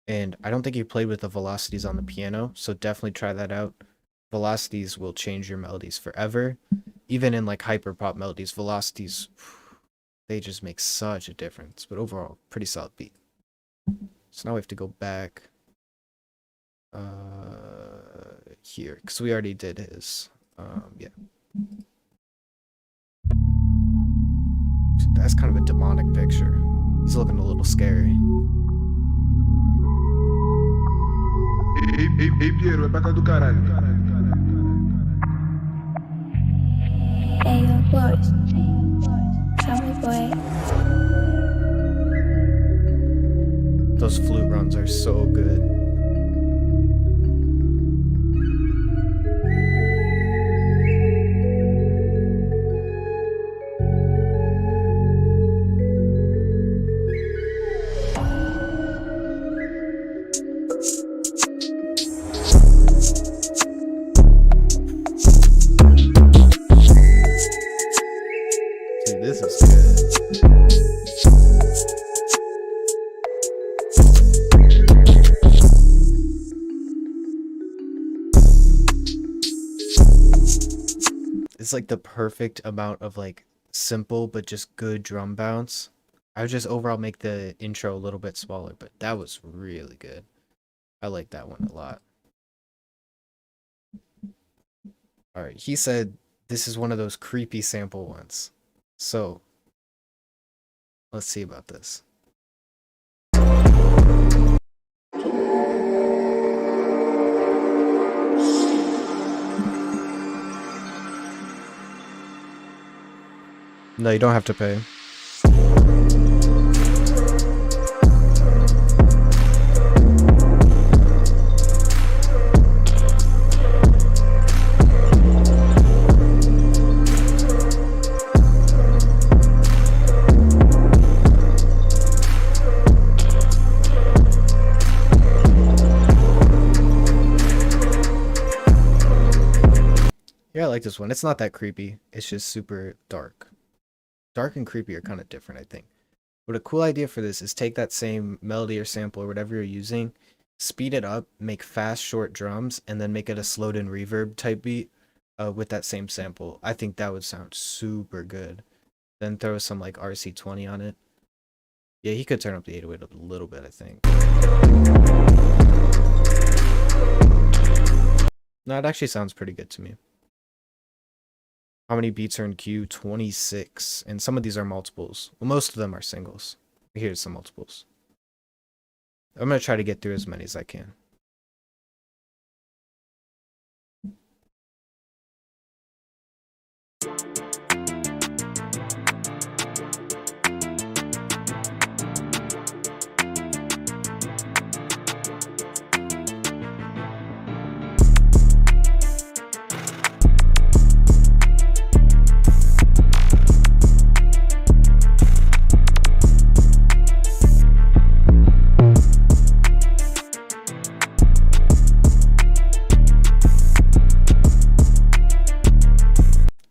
And I don't think he played with the velocities on the piano, so definitely try that out. Velocities will change your melodies forever. Even in like hyper pop melodies, velocities, they just make such a difference. But overall, pretty solid beat. So now we have to go back here, because we already did his. Yeah. That's kind of a demonic picture. He's looking a little scary. Ei, Piero, é pra cá do caralho. Hey, yo, boys. Tell me, boy. Those flute runs are so good. Dude, this is good. It's like the perfect amount of like simple but just good drum bounce. I would just overall make the intro a little bit smaller, but that was really good. I like that one a lot. Alright, he said this is one of those creepy sample ones. So, let's see about this. No, you don't have to pay. Yeah, I like this one. It's not that creepy. It's just super dark. Dark and creepy are kind of different, I think. But a cool idea for this is take that same melody or sample or whatever you're using, speed it up, make fast, short drums, and then make it a slowed in reverb type beat with that same sample. I think that would sound super good. Then throw some like RC20 on it. Yeah, he could turn up the 808 a little bit, I think. No, it actually sounds pretty good to me. How many beats are in queue? 26. And some of these are multiples. Well, most of them are singles. Here's some multiples. I'm going to try to get through as many as I can.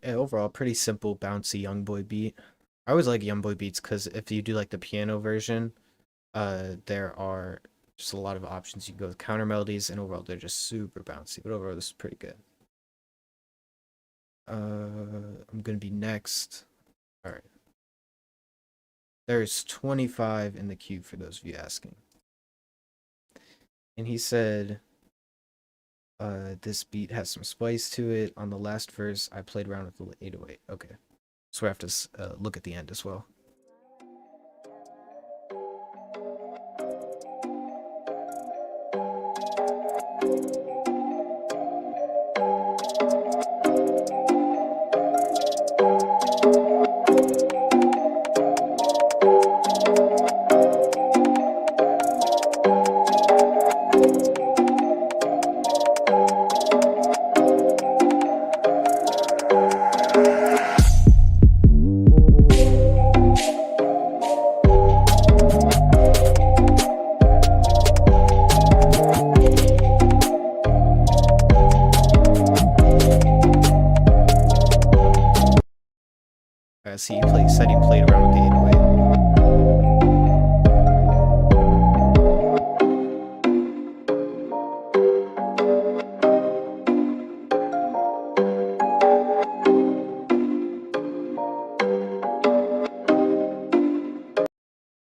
Overall, pretty simple, bouncy young boy beat. I always like young boy beats because if you do like the piano version, there are just a lot of options. You can go with counter melodies, and overall they're just super bouncy. But overall, this is pretty good. I'm gonna be next. All right. There's 25 in the queue for those of you asking. And he said, this beat has some spice to it. On the last verse, I played around with the 808. Okay. So we have to look at the end as well.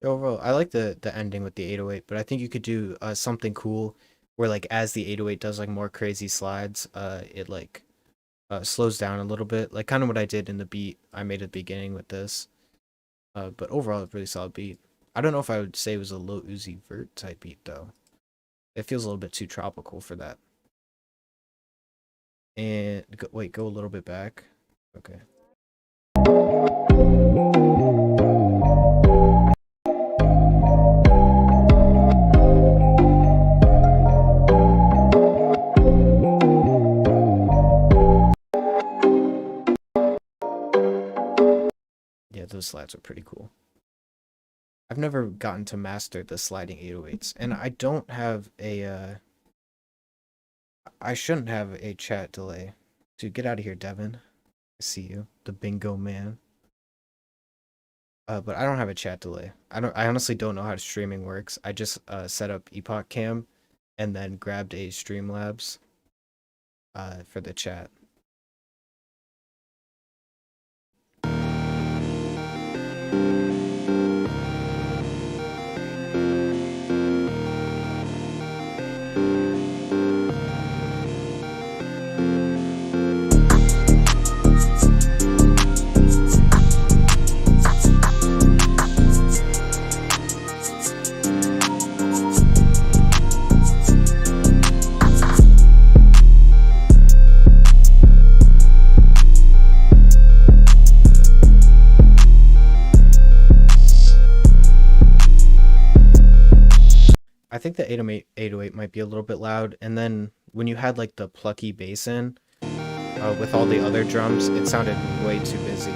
Overall, I like the ending with the 808, but I think you could do something cool where like as the 808 does like more crazy slides, it like slows down a little bit, like kind of what I did in the beat I made at the beginning with this. But overall, a really solid beat. I don't know if I would say it was a Lil Uzi Vert type beat though. It feels a little bit too tropical for that. And wait, go a little bit back. Okay. Yeah, those slides are pretty cool. I've never gotten to master the sliding 808s, and I don't have a I shouldn't have a chat delay. Dude, get out of here, Devin. I see you, the bingo man. But I don't have a chat delay. I honestly don't know how streaming works. I just set up Epoch Cam and then grabbed a Streamlabs for the chat. I think the 808 might be a little bit loud, and then when you had like the plucky bass in with all the other drums, it sounded way too busy.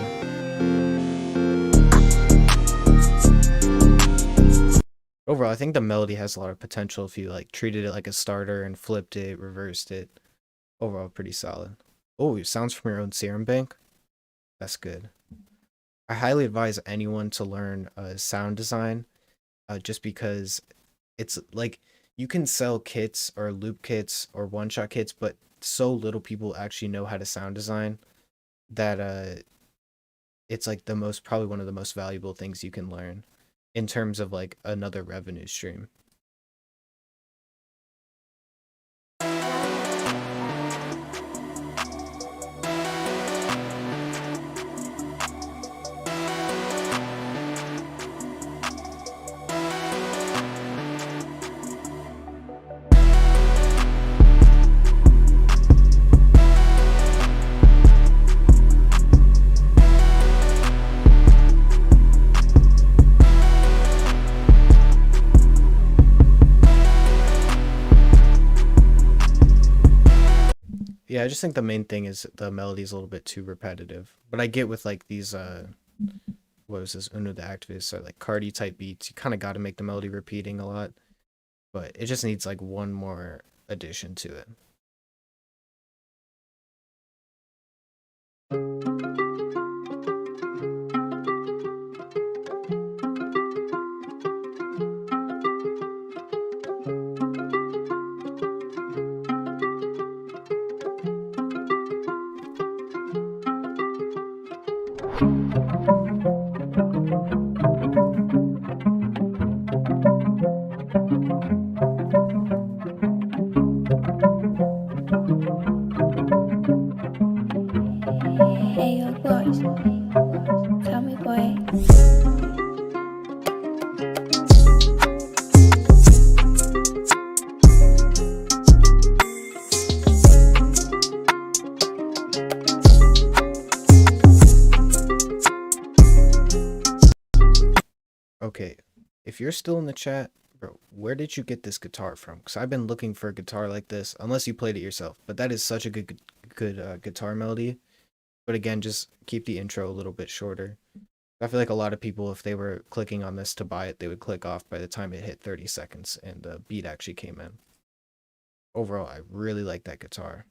Overall, I think the melody has a lot of potential if you like treated it like a starter and flipped it, reversed it. Overall, pretty solid. Oh, sounds from your own serum bank? That's good. I highly advise anyone to learn sound design just because it's like you can sell kits or loop kits or one-shot kits, but so little people actually know how to sound design that it's like probably one of the most valuable things you can learn in terms of like another revenue stream. Yeah, I just think the main thing is the melody is a little bit too repetitive. But I get with like these what was this, Uno the Activist or like Cardi type beats, you kind of got to make the melody repeating a lot. But it just needs like one more addition to it. Hey, yo, boys. Tell me, boy. Okay, if you're still in the chat, bro, where did you get this guitar from? Because I've been looking for a guitar like this, unless you played it yourself. But that is such a good guitar melody. But again, just keep the intro a little bit shorter. I feel like a lot of people, if they were clicking on this to buy it, they would click off by the time it hit 30 seconds and the beat actually came in. Overall, I really like that guitar.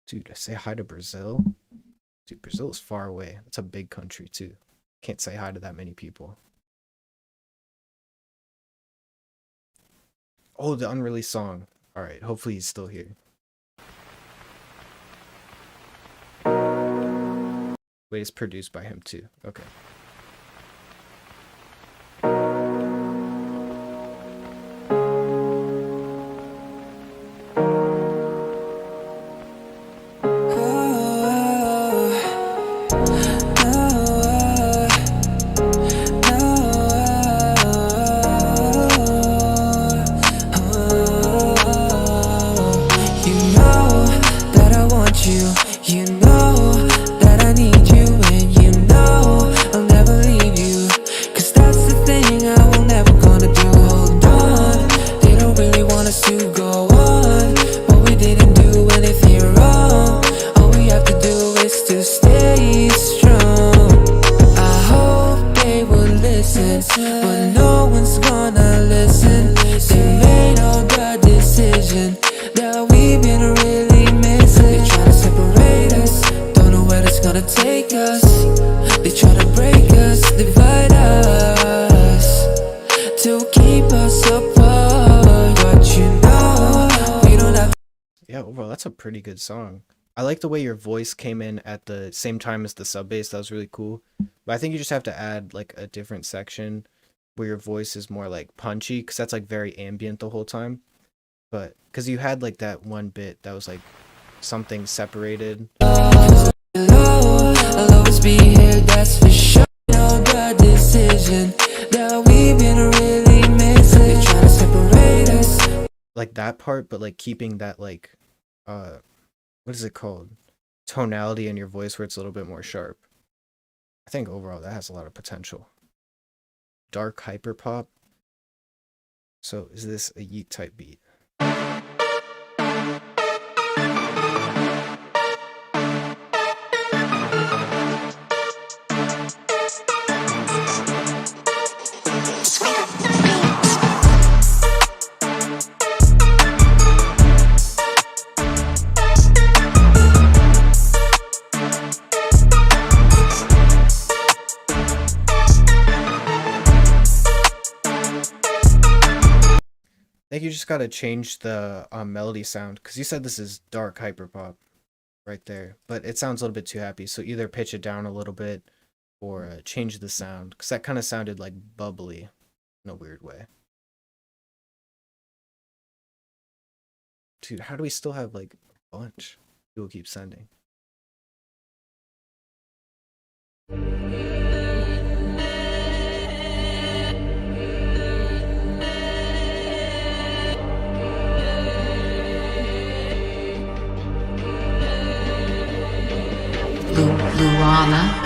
Dude, say hi to Brazil. Dude, Brazil is far away. It's a big country too. Can't say hi to that many people. Oh, the unreleased song. All right, hopefully he's still here. Wait, it's produced by him too. Okay. friends, but no one's gonna listen. They made all the decision that we've been really missing. They try to separate us, don't know where it's gonna take us. They try to break us, divide us, to keep us apart. But you know, we don't have. Yeah, overall, that's a pretty good song. I like the way your voice came in at the same time as the sub bass. That was really cool. But I think you just have to add like a different section where your voice is more like punchy, because that's like very ambient the whole time. But because you had like that one bit that was like something separated. I'll always be here, that's for sure. Know the decision that we've been really missing. They try to separate us. Like that part, but like keeping that like what is it called? Tonality in your voice where it's a little bit more sharp. I think overall that has a lot of potential. Dark hyperpop. So is this a yeet type beat? I think you just gotta change the melody sound, because you said this is dark hyperpop right there, but it sounds a little bit too happy. So either pitch it down a little bit or change the sound, because that kind of sounded like bubbly in a weird way. Dude, how do we still have like a bunch? People keep sending. Luana.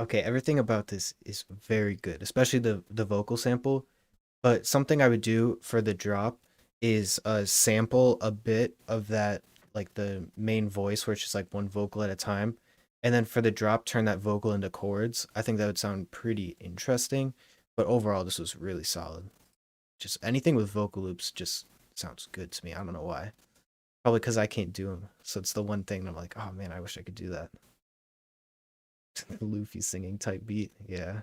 Okay, everything about this is very good, especially the vocal sample. But something I would do for the drop is sample a bit of that, like the main voice where it's just like one vocal at a time. And then for the drop, turn that vocal into chords. I think that would sound pretty interesting. But overall, this was really solid. Just anything with vocal loops just sounds good to me. I don't know why. Probably because I can't do them. So it's the one thing that I'm like, oh man, I wish I could do that. Luffy singing type beat, yeah.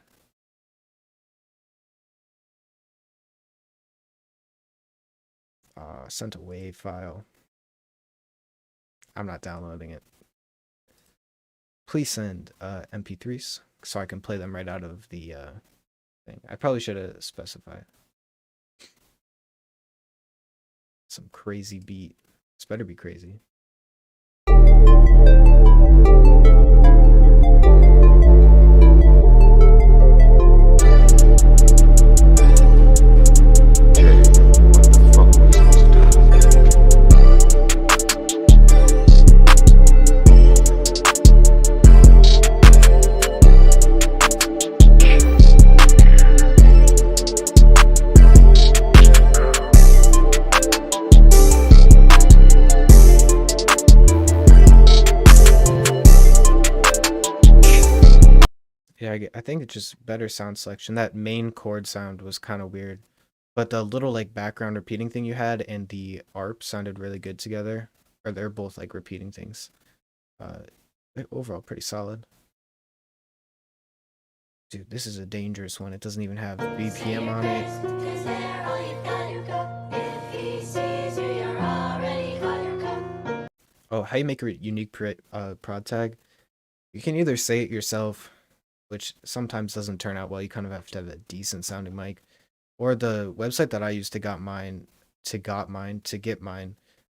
Sent a WAV file. I'm not downloading it. Please send MP3s so I can play them right out of the thing. I probably should have specified. Some crazy beat. This better be crazy. Yeah, I think it's just better sound selection. That main chord sound was kind of weird, but the little like background repeating thing you had and the ARP sounded really good together. Or they're both like repeating things. Overall, pretty solid. Dude, this is a dangerous one. It doesn't even have BPM on it. Oh, how you make a unique prod tag? You can either say it yourself, which sometimes doesn't turn out well. You kind of have to have a decent sounding mic. Or the website that I used to get mine,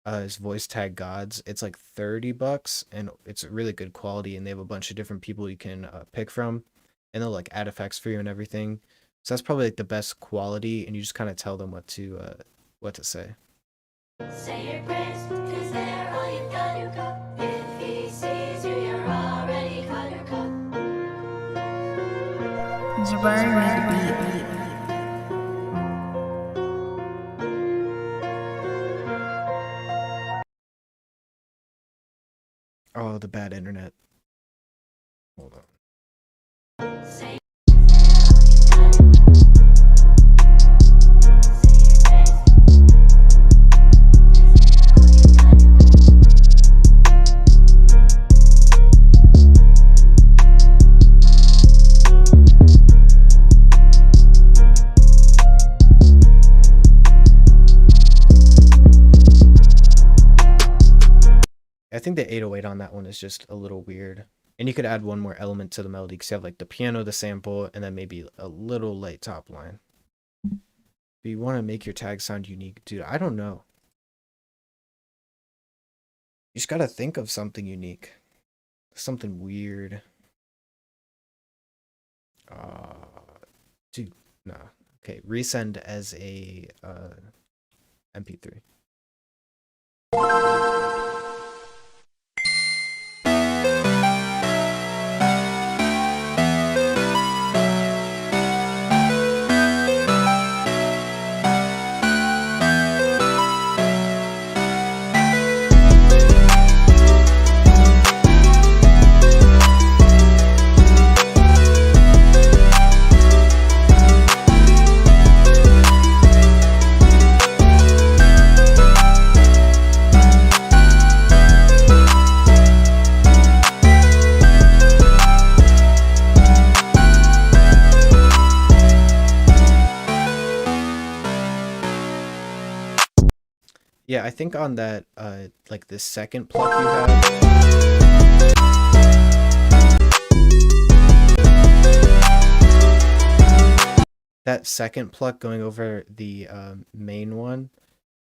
is Voice Tag Gods. It's like $30 and it's really good quality, and they have a bunch of different people you can pick from, and they'll like add effects for you and everything. So that's probably like the best quality, and you just kind of tell them what to say. Say your prayers, 'cause they're all you've got. If he sees you, you're already cut your cut. Jabari made the beat. Oh, the bad internet. Hold on. Say I think the 808 on that one is just a little weird. And you could add one more element to the melody because you have like the piano, the sample, and then maybe a little light top line. But you want to make your tag sound unique. Dude, I don't know. You just got to think of something unique. Something weird. Dude, nah. Okay, resend as a MP3. Yeah, I think on that, like the second pluck you have. That second pluck going over the main one,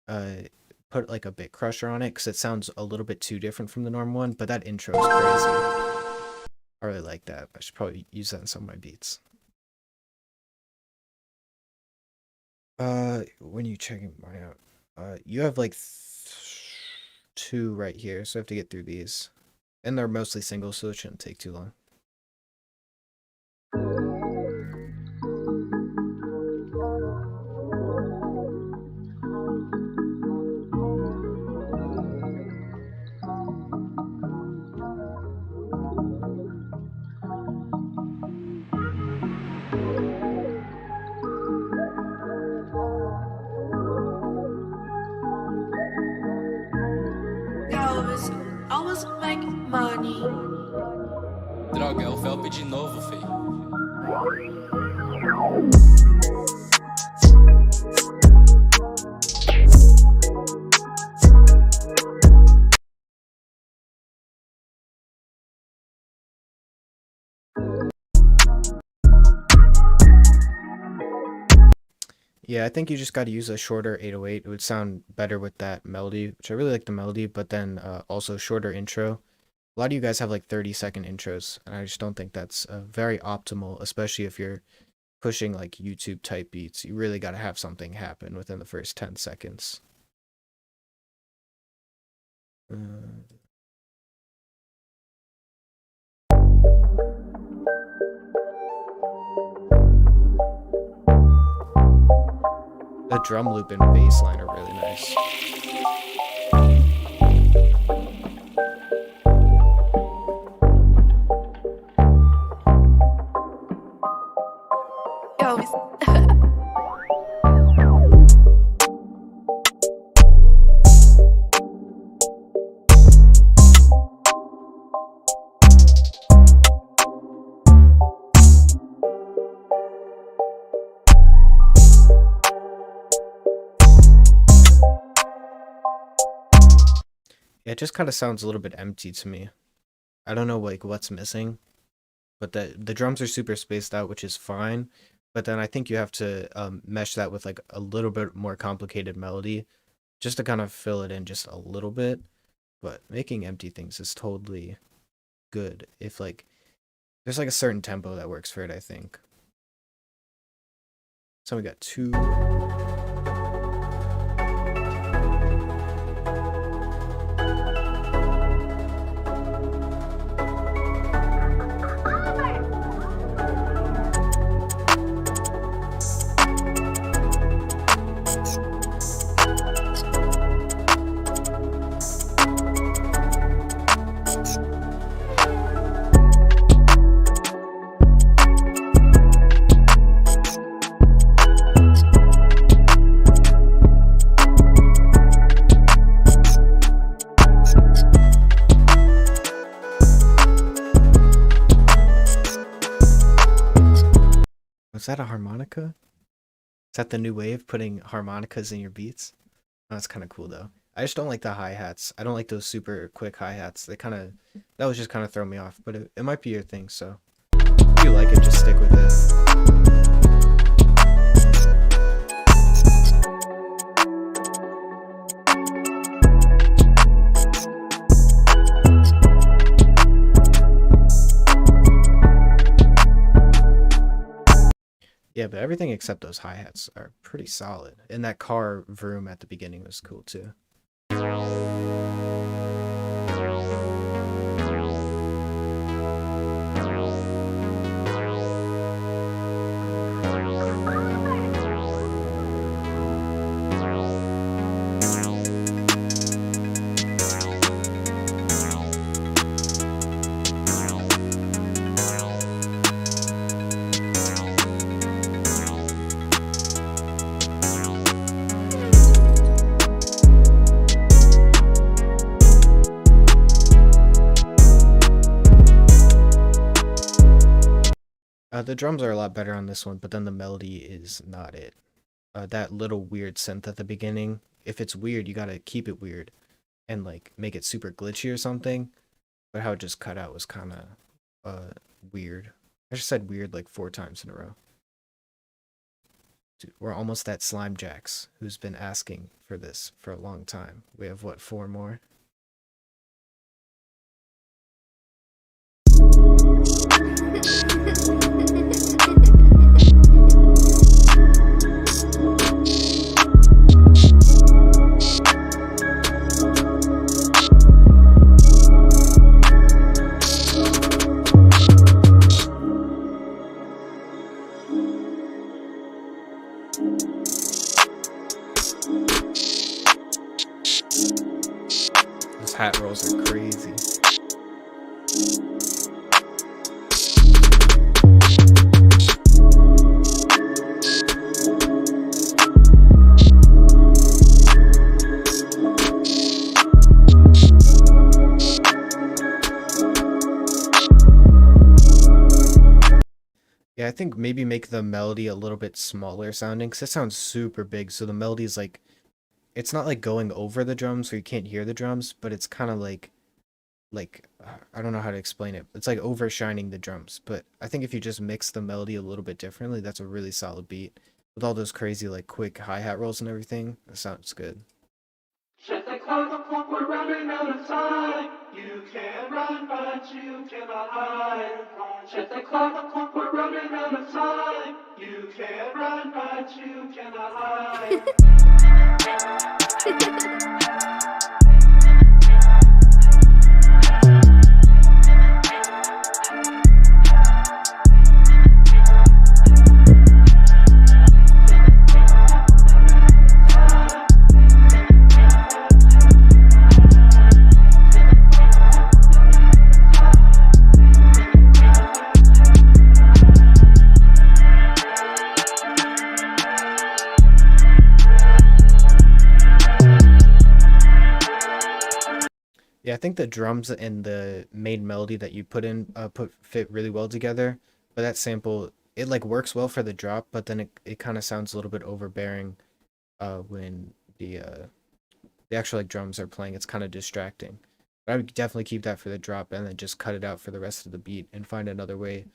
put like a bit crusher on it because it sounds a little bit too different from the normal one, but that intro is crazy. I really like that. I should probably use that in some of my beats. When you checking mine out? You have like two right here, so I have to get through these. And they're mostly singles, so it shouldn't take too long. Always make money. Droga, é o Felpe de novo, feio. Yeah, I think you just got to use a shorter 808. It would sound better with that melody, which I really like the melody, but then also shorter intro. A lot of you guys have like 30-second intros, and I just don't think that's very optimal, especially if you're pushing like YouTube type beats. You really got to have something happen within the first 10 seconds. The drum loop and bass line are really nice. It just kind of sounds a little bit empty to me. I don't know like what's missing, but the drums are super spaced out, which is fine. But then I think you have to mesh that with like a little bit more complicated melody just to kind of fill it in just a little bit. But making empty things is totally good if like there's like a certain tempo that works for it, I think. So we got 2. Was that a harmonica? Is that the new way of putting harmonicas in your beats? Oh, that's kind of cool though. I just don't like the hi-hats. I don't like those super quick hi-hats. They kind of, that was just kind of throw me off, but it might be your thing, so if you like it, just stick with it. Yeah, but everything except those hi-hats are pretty solid. And that car vroom at the beginning was cool too. The drums are a lot better on this one, but then the melody is not it. That little weird synth at the beginning, if it's weird, you gotta keep it weird and like make it super glitchy or something. But how it just cut out was kind of weird. I just said weird like 4 times in a row. Dude, we're almost at Slime Jacks, who's been asking for this for a long time. We have what, 4 more? Those hat rolls are crazy. Yeah, I think maybe make the melody a little bit smaller sounding, because it sounds super big, so the melody is like, it's not like going over the drums so you can't hear the drums, but it's kind of like I don't know how to explain it. It's like overshining the drums, but I think if you just mix the melody a little bit differently, that's a really solid beat. With all those crazy like quick hi-hat rolls and everything, that sounds good. Shut the clock, we're running out of time. You can run, but you cannot hide. Shut the clock, we're running out of time. You can run, but you cannot hide. Yeah, I think the drums and the main melody that you put in fit really well together. But that sample, it like works well for the drop, but then it kind of sounds a little bit overbearing when the actual like drums are playing. It's kind of distracting. But I would definitely keep that for the drop and then just cut it out for the rest of the beat and find another way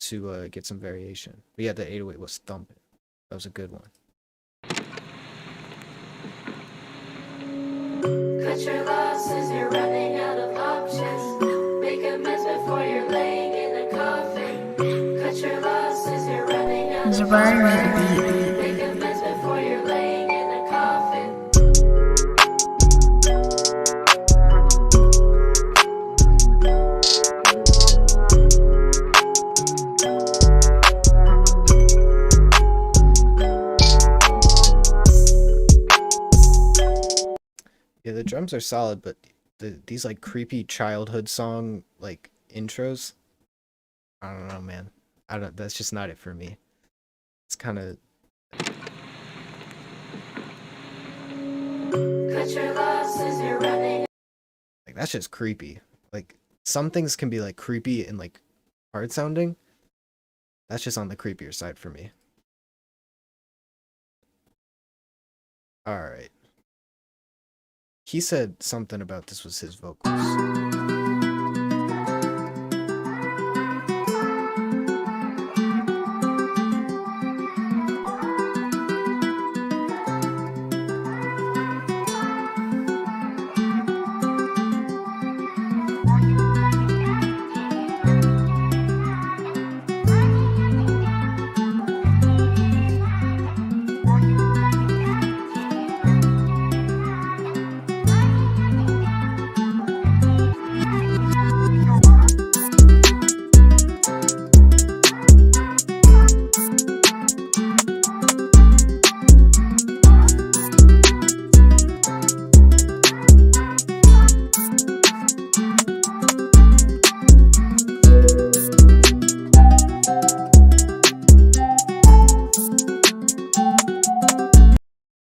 to get some variation. But yeah, the 808 was thumping. That was a good one. Cut your losses, you're running out of options. Make amends before you're laying in a coffin. Cut your losses, you're running out of options. Make amends before you're laying in a coffin. Yeah, the drums are solid, but these like creepy childhood song like intros, I don't know, man. I don't. That's just not it for me. It's kind of Cut your losses, you're running. like that's just creepy. Like some things can be like creepy and like hard sounding. That's just on the creepier side for me. All right. He said something about this was his vocals.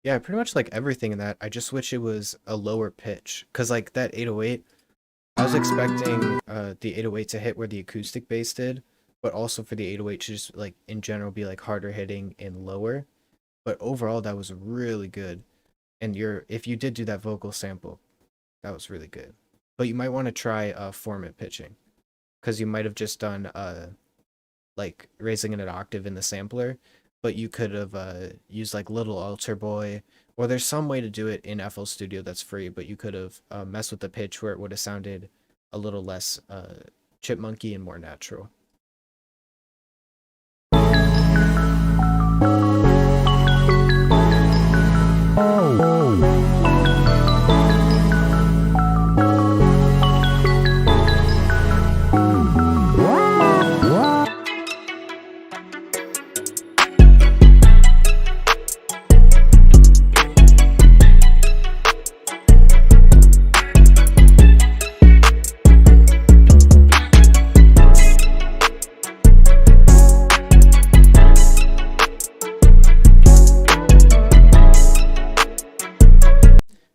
Yeah, pretty much like everything in that. I just wish it was a lower pitch. Cause like that 808, I was expecting the 808 to hit where the acoustic bass did, but also for the 808 to just like in general be like harder hitting and lower. But overall that was really good. And if you did do that vocal sample, that was really good. But you might want to try format pitching. Cause you might have just done like raising it an octave in the sampler, but you could have used like Little Altar Boy, or there's some way to do it in FL Studio that's free, but you could have messed with the pitch where it would have sounded a little less chipmunky and more natural.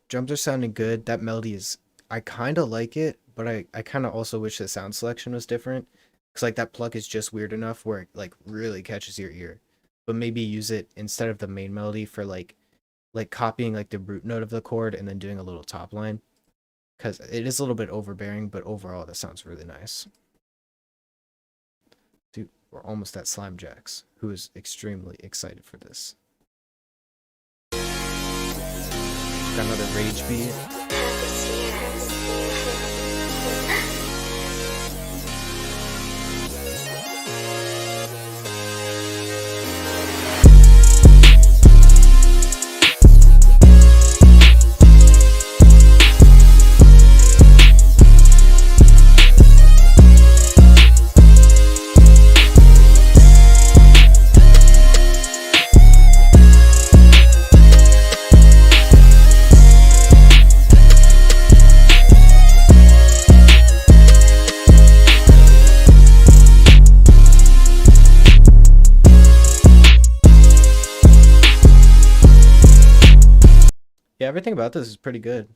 Drums are sounding good. That melody is, I kind of like it, but I kind of also wish the sound selection was different. Because like that pluck is just weird enough where it like really catches your ear. But maybe use it instead of the main melody for like copying like the root note of the chord and then doing a little top line. Because it is a little bit overbearing, but overall that sounds really nice. Dude, we're almost at Slime Jacks, who is extremely excited for this. Got another rage beat. Yeah, everything about this is pretty good.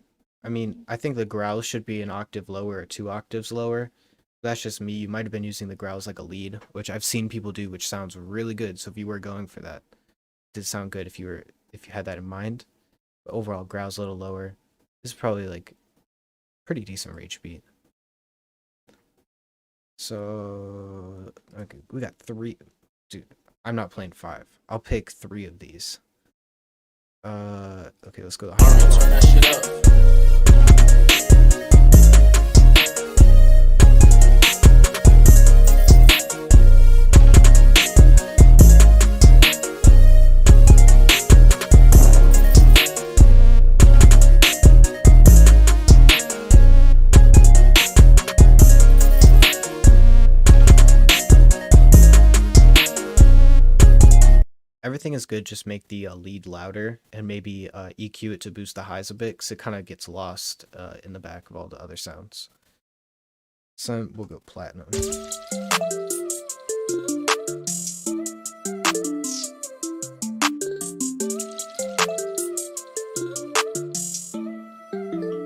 I mean, I think the growls should be an octave lower or 2 octaves lower. That's just me. You might have been using the growls like a lead, which I've seen people do, which sounds really good. So if you were going for that, it did sound good if you had that in mind. But overall, growls a little lower. This is probably like pretty decent rage beat. So okay, we got 3. Dude, I'm not playing 5. I'll pick 3 of these. Okay, let's go to harmony. Turn that shit up. Everything is good, just make the lead louder and maybe EQ it to boost the highs a bit because it kind of gets lost in the back of all the other sounds. So we'll go platinum.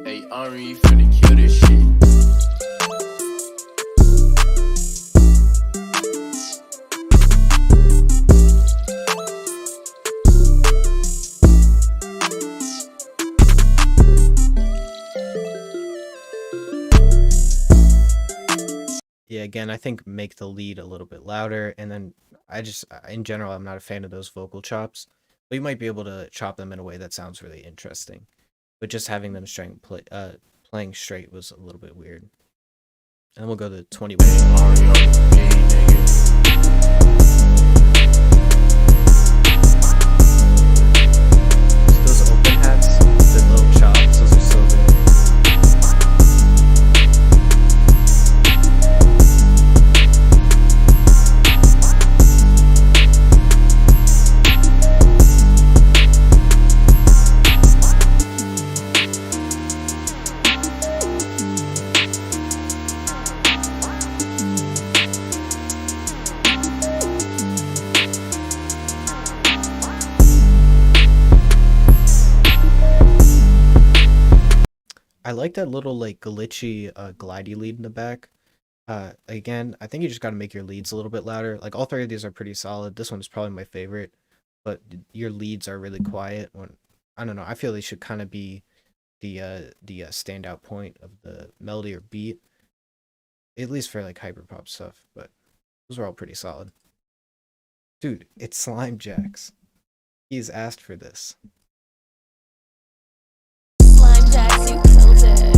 Hey, Ari, you finna kill this shit. Yeah, again, I think make the lead a little bit louder, and then in general, I'm not a fan of those vocal chops, but you might be able to chop them in a way that sounds really interesting. But just having them playing straight was a little bit weird. And then we'll go to 21. Those open hats, the little chops, those are so good. I like that little like glitchy glidey lead in the back. Again, I think you just got to make your leads a little bit louder. Like all three of these are pretty solid. This one is probably my favorite, but your leads are really quiet. I don't know. I feel they should kind of be the standout point of the melody or beat, at least for like hyperpop stuff. But those are all pretty solid. Dude, it's Slime Jacks. He's asked for this. Slime Jacks, you killed it.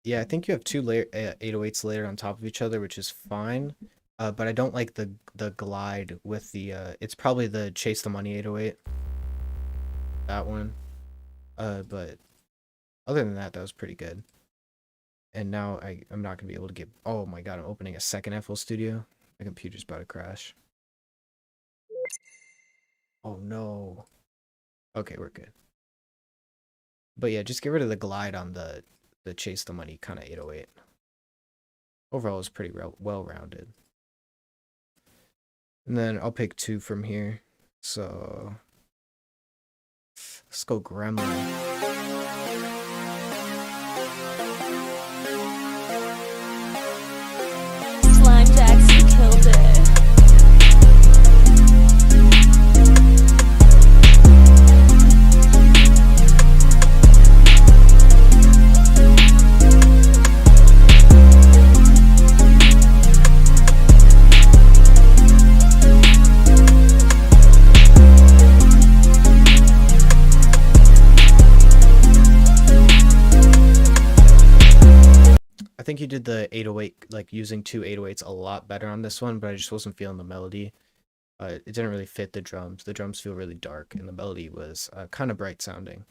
Yeah, I think you have two 808s layered on top of each other, which is fine. But I don't like the glide with the it's probably the Chase the Money 808. That one. But other than that was pretty good. And now I'm not gonna be able to get, oh my god, I'm opening a second FL Studio. My computer's about to crash. Oh no. Okay, we're good. But yeah, just get rid of the glide on the Chase the Money kind of 808. Overall, it's pretty well-rounded. And then I'll pick two from here. So let's go Gremlin. Slime Jacks, you killed it. I think you did the 808, like using two 808s a lot better on this one, but I just wasn't feeling the melody. It didn't really fit the drums. The drums feel really dark, and the melody was kind of bright sounding.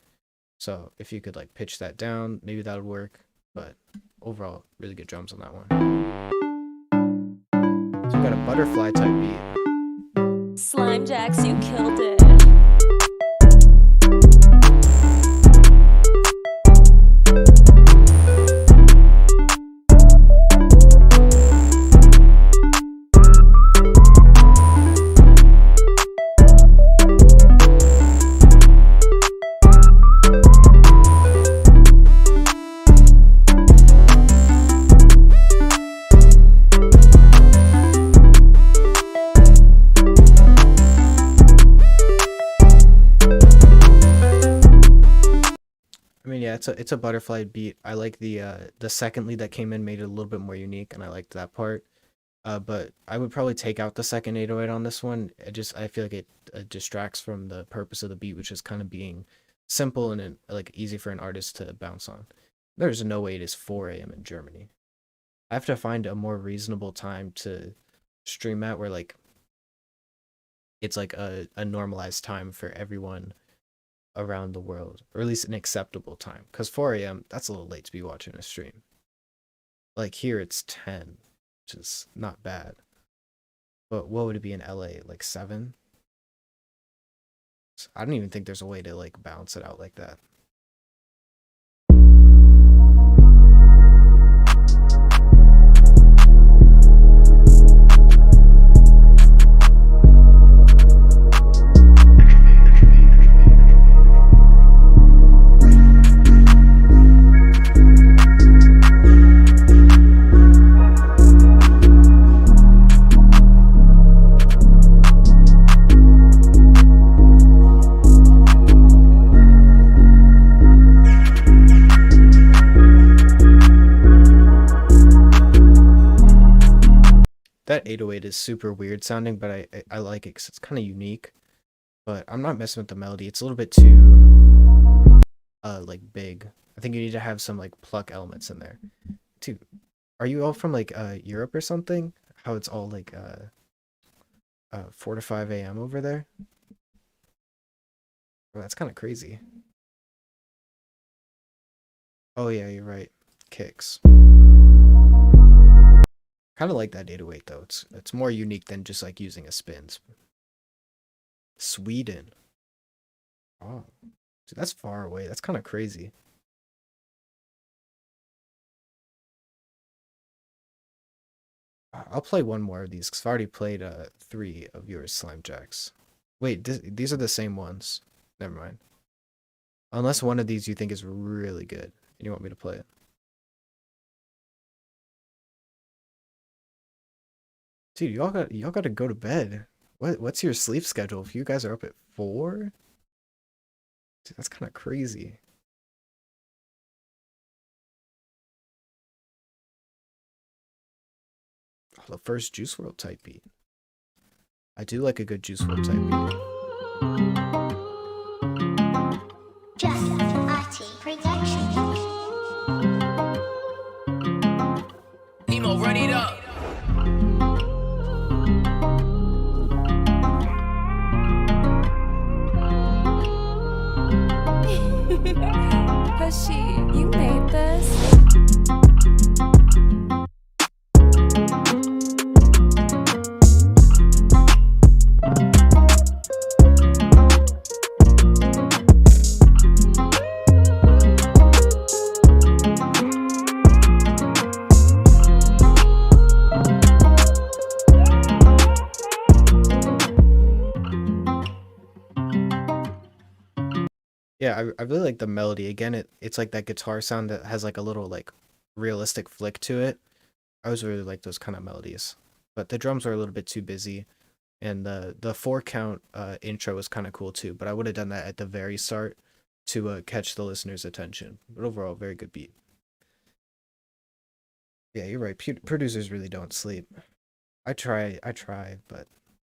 So if you could like pitch that down, maybe that would work. But overall, really good drums on that one. So we got a butterfly type beat. Slime Jacks, you killed it. Yeah, it's a butterfly beat. I like the second lead that came in made it a little bit more unique, and I liked that part. But I would probably take out the second 808 on this one. I feel like it distracts from the purpose of the beat, which is kind of being simple and like easy for an artist to bounce on. There's no way it is 4 a.m. in Germany. I have to find a more reasonable time to stream at where like it's like a normalized time for everyone around the world, or at least an acceptable time. Because 4 a.m., that's a little late to be watching a stream. Like here it's 10, which is not bad. But what would it be in LA? Like 7? So I don't even think there's a way to like balance it out like that. That 808 is super weird sounding, but I like it because it's kind of unique. But I'm not messing with the melody. It's a little bit too like big. I think you need to have some like pluck elements in there. Dude, are you all from like Europe or something? How it's all like 4 to 5 a.m. over there? Well, that's kind of crazy. Oh yeah, you're right. Kicks. Kind of like that 808 though. It's more unique than just like using a spins. Sweden. Oh, dude, that's far away. That's kind of crazy. I'll play one more of these because I've already played 3 of yours, Slime Jacks. Wait, these are the same ones. Never mind. Unless one of these you think is really good and you want me to play it. Dude, y'all got to go to bed. What's your sleep schedule? If you guys are up at 4? Dude, that's kind of crazy. Oh, the first Juice WRLD type beat. I do like a good Juice WRLD type beat. Emo, run it up. Pushy, you made this? Yeah, I really like the melody. Again, it's like that guitar sound that has like a little like realistic flick to it. I always really like those kind of melodies. But the drums are a little bit too busy. And the 4 count intro was kind of cool too, but I would have done that at the very start to catch the listener's attention. But overall, very good beat. Yeah, you're right. Producers really don't sleep. I try, but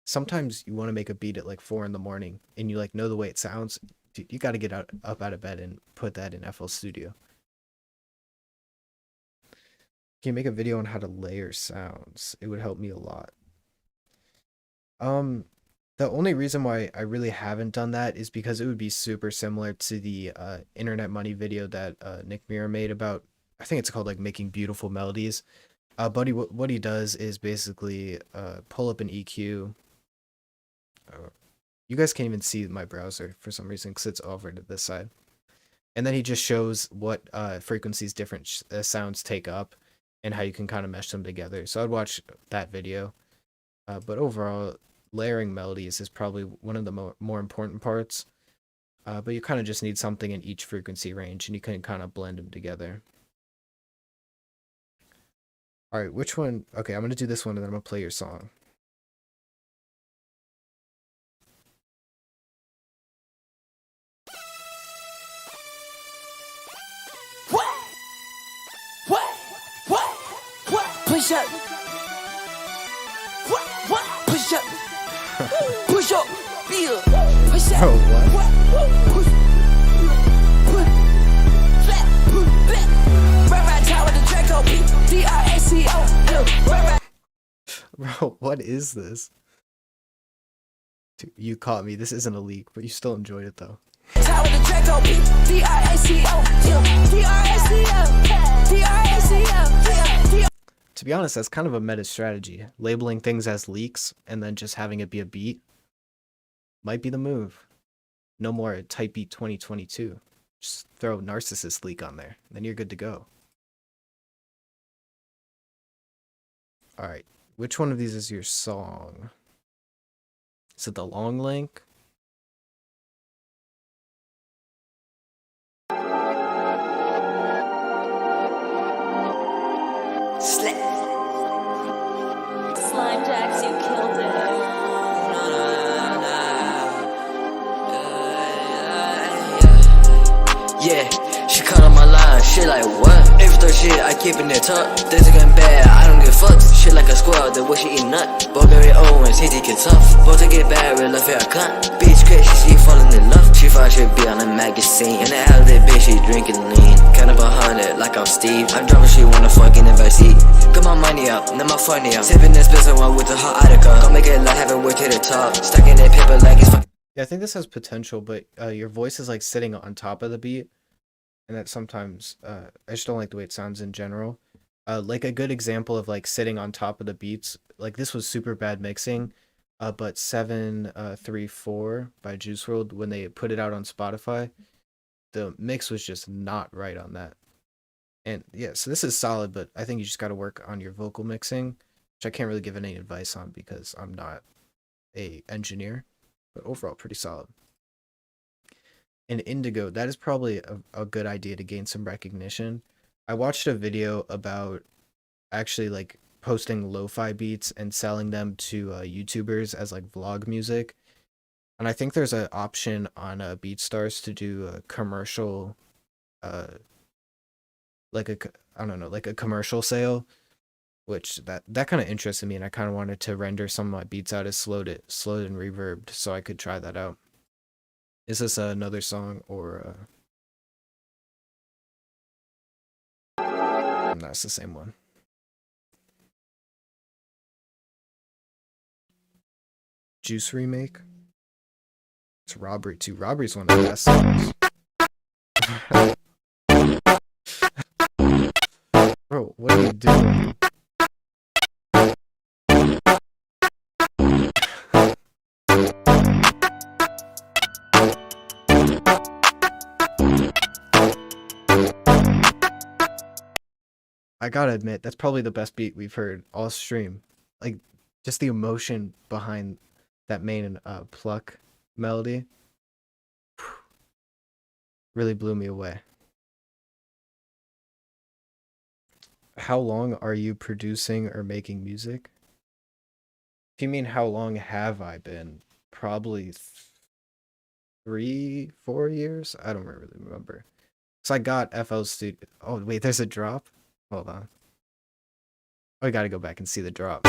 sometimes you want to make a beat at like 4 in the morning and you like know the way it sounds. Dude, you got to get up out of bed and put that in FL Studio. Can you make a video on how to layer sounds? It would help me a lot. The only reason why I really haven't done that is because it would be super similar to the Internet Money video that Nick Mira made about, I think it's called like making beautiful melodies. Buddy, what he does is basically pull up an EQ. You guys can't even see my browser for some reason because it's over to this side. And then he just shows what frequencies different sounds take up and how you can kind of mesh them together. So I'd watch that video. But overall, layering melodies is probably one of the more important parts. But you kind of just need something in each frequency range and you can kind of blend them together. All right, which one? Okay, I'm going to do this one and then I'm going to play your song. push up. What? Push up. Push up. Yeah. Push up. Bro, what? Push. Flat. Back. Right tower with the Draco. DRACO. Right. Bro, what is this? Dude, you caught me. This isn't a leak, but you still enjoyed it though. Tower with the Draco. DRACO. DRACO. To be honest, that's kind of a meta strategy. Labeling things as leaks and then just having it be a beat might be the move. No more type beat 2022. Just throw narcissist leak on there. Then you're good to go. Alright. Which one of these is your song? Is it the long link? Slime Jacks, you killed it. Yeah, she cut on my line, shit like what? Every third shit, I keep in the top. Things are getting bad, I don't give fucks. Shit like a squirrel, the way she eat nut. Bulgari Owens, he get tough. Both to get bad, real life, I cunt. Bitch crazy, she falling in love. She thought she'd be on a magazine. In the alley, that bitch, she drinking lean. Kind of behind it, like I'm Steve. I'm driving, she wanna fuck in the backseat. Got my money up, now my funny up. Sipping this business one with a hot Attica. Gonna make it like have it way to the top. Stuck in that paper like it's fucking. Yeah, I think this has potential, but your voice is like sitting on top of the beat. And that sometimes, I just don't like the way it sounds in general. Like a good example of like sitting on top of the beats, like this was super bad mixing, but 734 by Juice WRLD, when they put it out on Spotify, the mix was just not right on that. And yeah, so this is solid, but I think you just got to work on your vocal mixing, which I can't really give any advice on because I'm not a engineer, but overall pretty solid. And Indigo, that is probably a good idea to gain some recognition. I watched a video about actually like posting lo-fi beats and selling them to YouTubers as like vlog music. And I think there's an option on BeatStars to do a commercial, like a commercial sale, which that kind of interested me, and I kind of wanted to render some of my beats out as slowed and reverbed so I could try that out. Is this another song or no, it's the same one. Juice remake? It's Robbery 2. Robbery's one of the best songs. Bro, what are you doing? I gotta admit, that's probably the best beat we've heard all stream. Like, just the emotion behind that main pluck melody really blew me away. How long are you producing or making music? If you mean how long have I been? Probably 3-4 years? I don't really remember. So I got FL Studio. Oh, wait, there's a drop? Hold on. Oh, I gotta go back and see the drop.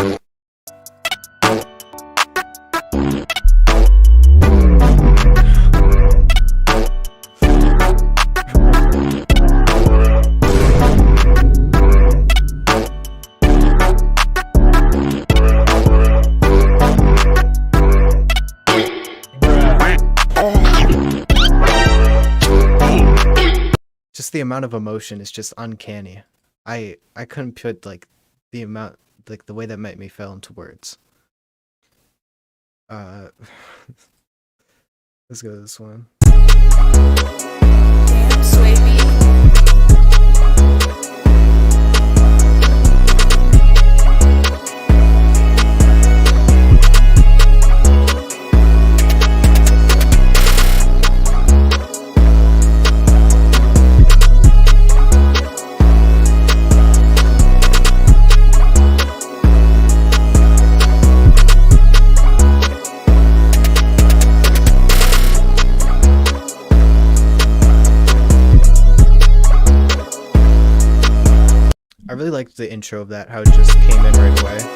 Just the amount of emotion is just uncanny. I couldn't put like the amount, like the way that made me fell into words. Let's go to this one. really liked the intro of that, how it just came in right away.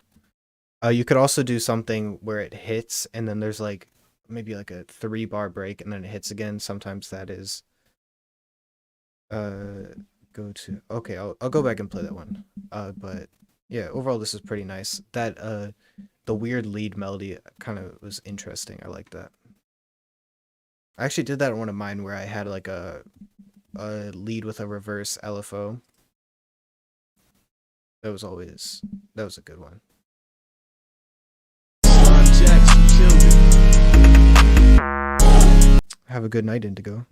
You could also do something where it hits and then there's like maybe like a 3-bar break and then it hits again. Sometimes that is okay, I'll go back and play that one. But yeah, overall this is pretty nice. That the weird lead melody kind of was interesting. I like that. I actually did that on one of mine where I had like a lead with a reverse LFO. That was a good one. Have a good night, Indigo.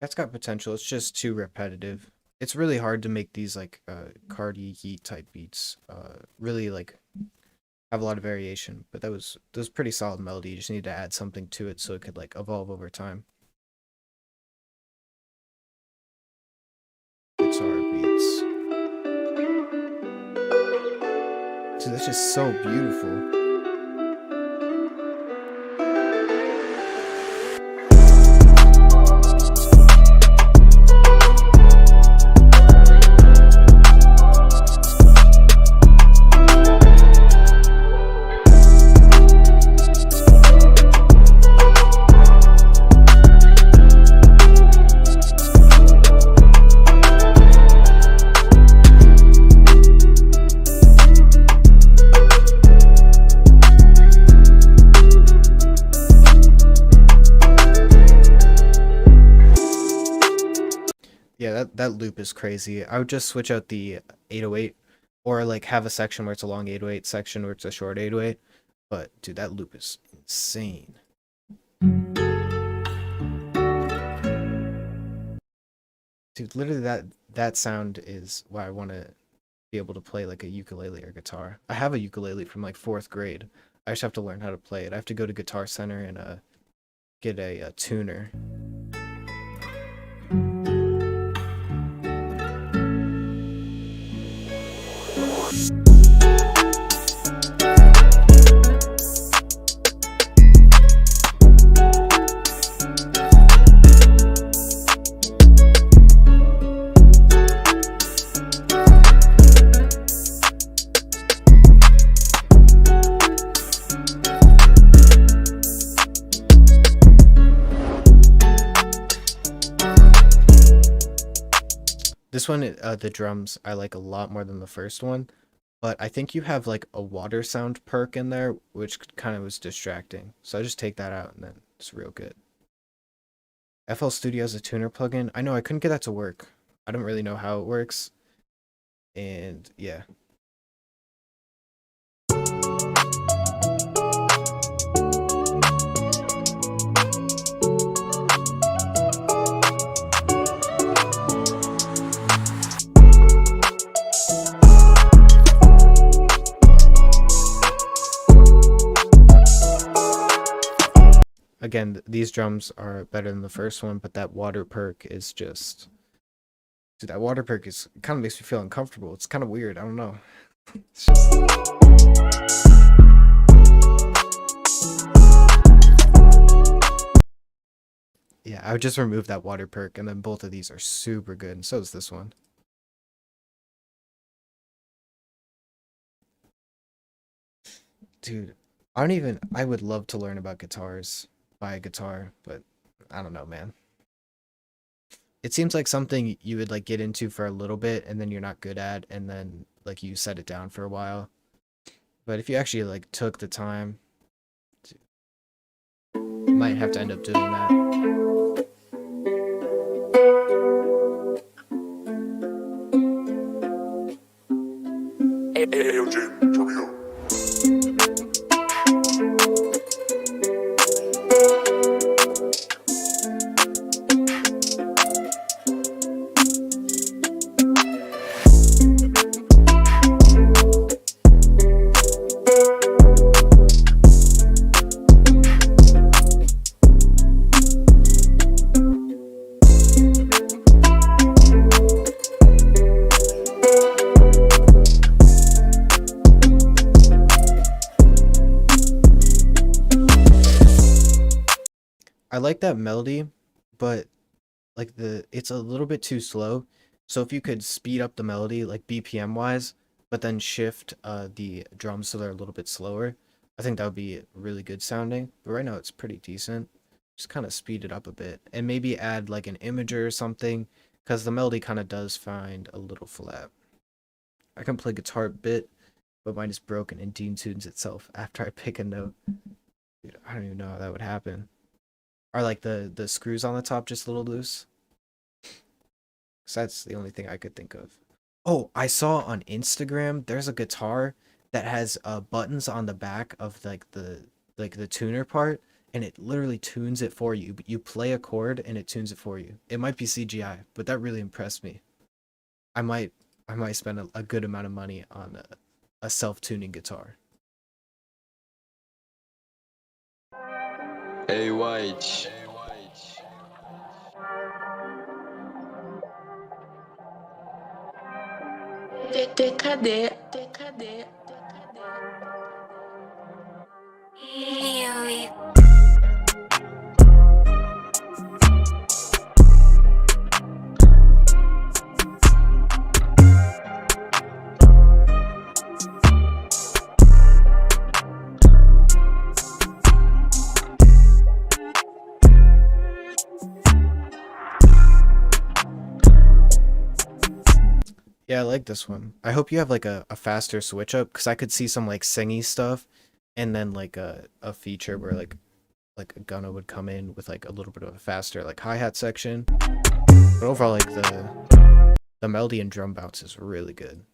That's got potential. It's just too repetitive. It's really hard to make these like Cardi Yeet type beats really like have a lot of variation, but that was pretty solid melody. You just need to add something to it so it could like evolve over time. Guitar beats. Dude, that's just so beautiful. Yeah, that loop is crazy. I would just switch out the 808 or like have a section where it's a long 808 section where it's a short 808. But dude, that loop is insane. Dude, literally that sound is why I want to be able to play like a ukulele or guitar. I have a ukulele from like 4th grade. I just have to learn how to play it. I have to go to Guitar Center and get a tuner. This one, the drums, I like a lot more than the first one, but I think you have like a water sound perk in there, which kind of was distracting. So I just take that out and then it's real good. FL Studio has a tuner plugin. I know I couldn't get that to work. I don't really know how it works. And yeah. Again, these drums are better than the first one, but that water perk is just... Dude, that water perk is kind of makes me feel uncomfortable. It's kind of weird. I don't know. It's just... Yeah, I would just remove that water perk, and then both of these are super good, and so is this one. Dude, I would love to learn about guitars. Buy a guitar, but I don't know, man. It seems like something you would like get into for a little bit and then you're not good at, and then like you set it down for a while. But if you actually like took the time, you might have to end up doing that. Hey, yo, Jim, turn me on. I like that melody, but like it's a little bit too slow. So if you could speed up the melody like BPM wise, but then shift the drums so they're a little bit slower, I think that would be really good sounding. But right now it's pretty decent. Just kind of speed it up a bit and maybe add like an imager or something because the melody kind of does find a little flat. I can play guitar a bit, but mine is broken and detunes itself after I pick a note. Dude, I don't even know how that would happen. Are like the screws on the top just a little loose? Cause that's the only thing I could think of. Oh, I saw on Instagram there's a guitar that has buttons on the back of like the tuner part, and it literally tunes it for you. You play a chord and it tunes it for you. It might be CGI, but that really impressed me. I might I might spend a good amount of money on a self-tuning guitar. Hey, White. Cadê? Cadê? Yeah, I like this one. I hope you have like a faster switch up because I could see some like singy stuff and then like a feature where like a Gunna would come in with like a little bit of a faster like hi-hat section. But overall like the melody and drum bounce is really good.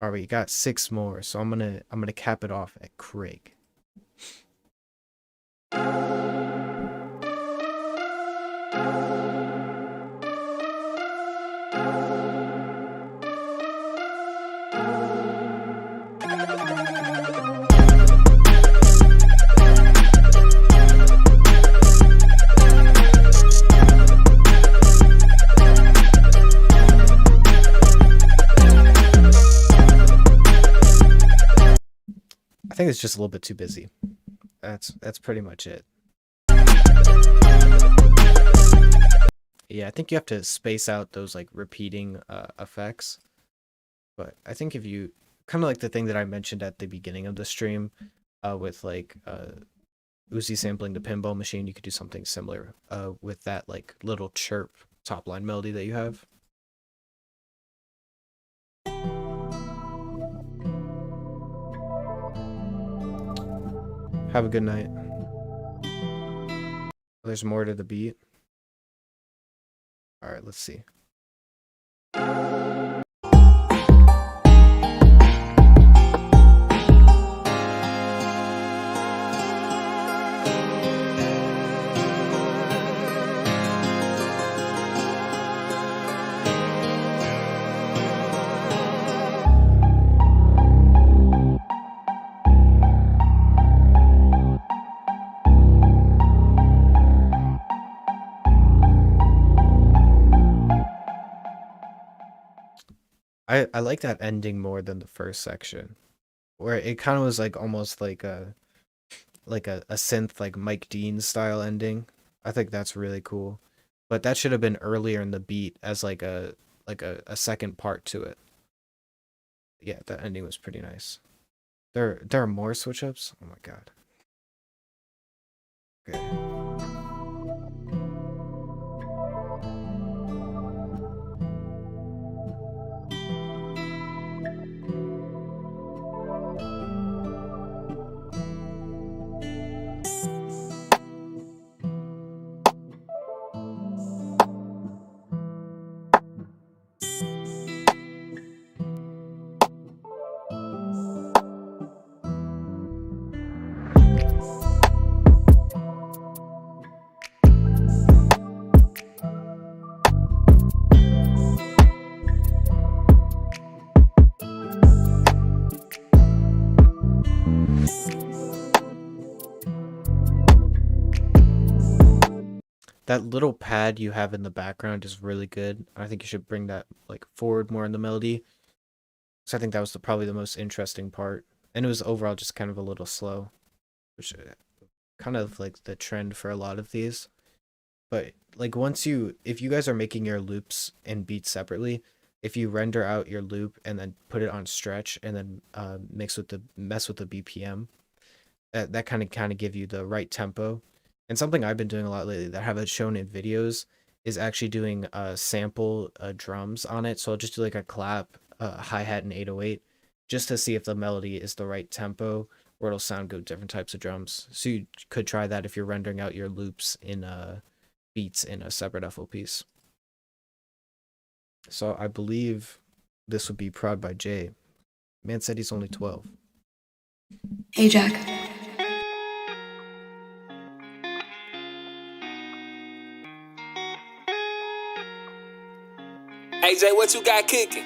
All right, we got 6 more, so I'm gonna cap it off at Craig. I think it's just a little bit too busy. That's pretty much it. Yeah, I think you have to space out those like repeating effects. But I think if you kind of like the thing that I mentioned at the beginning of the stream, with like Uzi sampling the pinball machine, you could do something similar with that like little chirp top line melody that you have. Have a good night. There's more to the beat. All right, let's see. I like that ending more than the first section, where it kind of was like almost like a synth like Mike Dean style ending. I think that's really cool. But that should have been earlier in the beat as like a second part to it. Yeah, that ending was pretty nice. There are more switch ups? Oh my god. Okay. That little pad you have in the background is really good. I think you should bring that like forward more in the melody. So I think that was probably the most interesting part. And it was overall just kind of a little slow. which kind of like the trend for a lot of these. But like if you guys are making your loops and beats separately, if you render out your loop and then put it on stretch and then mess with the BPM, that kind of give you the right tempo. And something I've been doing a lot lately that I haven't shown in videos is actually doing sample drums on it. So I'll just do like a clap, hi-hat, and 808 just to see if the melody is the right tempo, or it'll sound good with different types of drums. So you could try that if you're rendering out your loops in beats in a separate FL piece. So I believe this would be prod by Jay. Man said he's only 12. Hey, Jack. Hey Jay, what you got cooking?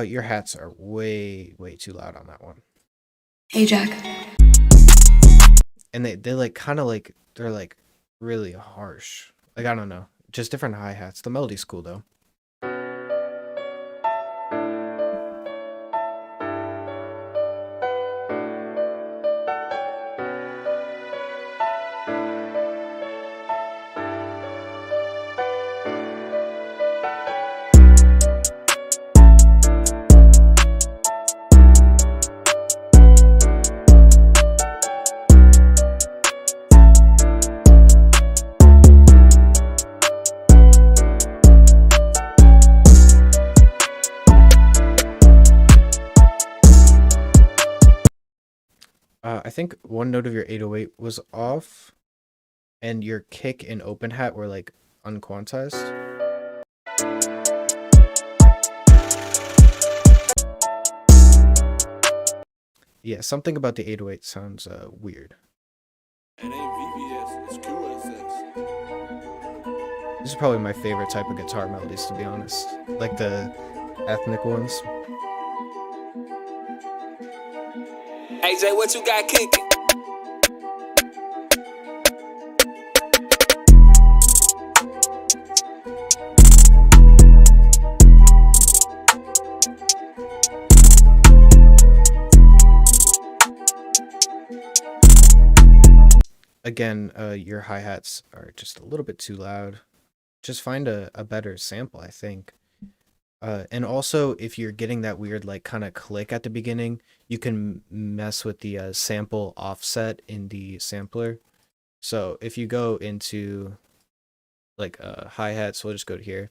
Your hats are way too loud on that one. Hey, Jack. And they like kind of like they're like really harsh. Like I don't know, just different hi-hats. The melody's cool though. I think one note of your 808 was off, and your kick and open hat were like unquantized. Yeah, something about the 808 sounds weird. It ain't VVS, it's QSS. This is probably my favorite type of guitar melodies, to be honest. Like the ethnic ones. Hey Jay, what you got cooking? Again, your hi-hats are just a little bit too loud. Just find a better sample, I think. And also, if you're getting that weird, like, kind of click at the beginning, you can mess with the sample offset in the sampler. So if you go into, like, hi-hat, so we'll just go to here.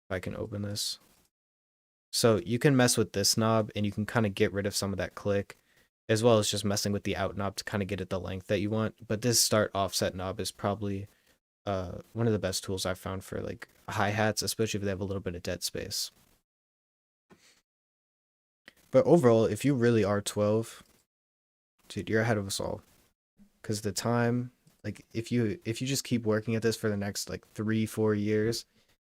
If I can open this. So you can mess with this knob, and you can kind of get rid of some of that click, as well as just messing with the out knob to kind of get it the length that you want. But this start offset knob is probably one of the best tools I've found for like hi-hats, especially if they have a little bit of dead space. But overall, if you really are 12, dude, you're ahead of us all. Because the time, like, if you just keep working at this for the next like 3-4 years,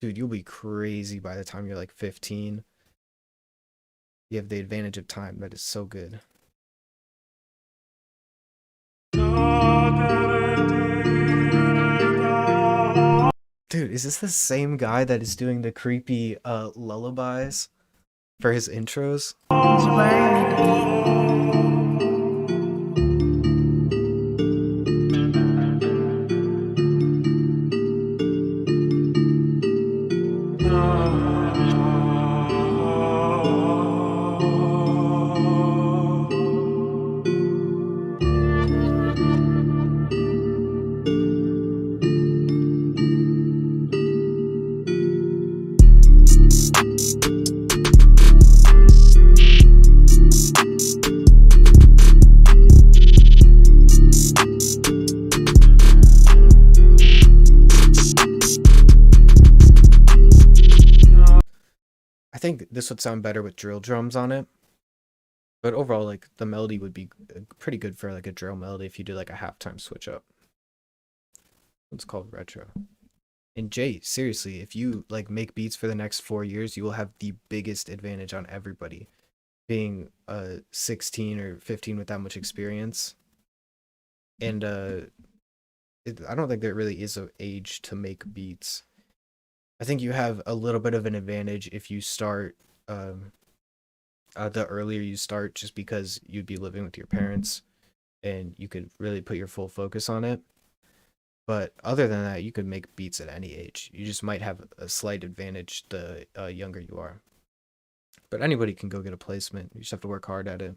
dude, you'll be crazy by the time you're like 15. You have the advantage of time. That is so good. Dude, is this the same guy that is doing the creepy lullabies for his intros? I think this would sound better with drill drums on it. But overall, like, the melody would be pretty good for like a drill melody if you do like a halftime switch up. It's called retro. And Jay, seriously, if you like make beats for the next 4 years, you will have the biggest advantage on everybody. being 16 or 15 with that much experience. And I don't think there really is an age to make beats. I think you have a little bit of an advantage if you start the earlier you start, just because you'd be living with your parents and you could really put your full focus on it. But other than that, you could make beats at any age. You just might have a slight advantage the younger you are. But anybody can go get a placement. You just have to work hard at it.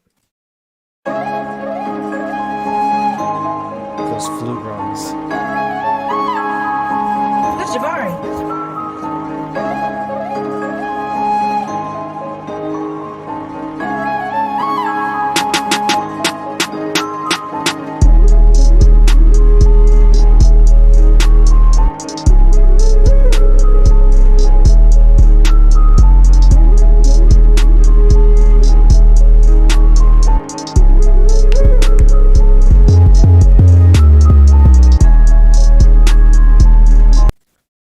Those flute runs. That's Jabari.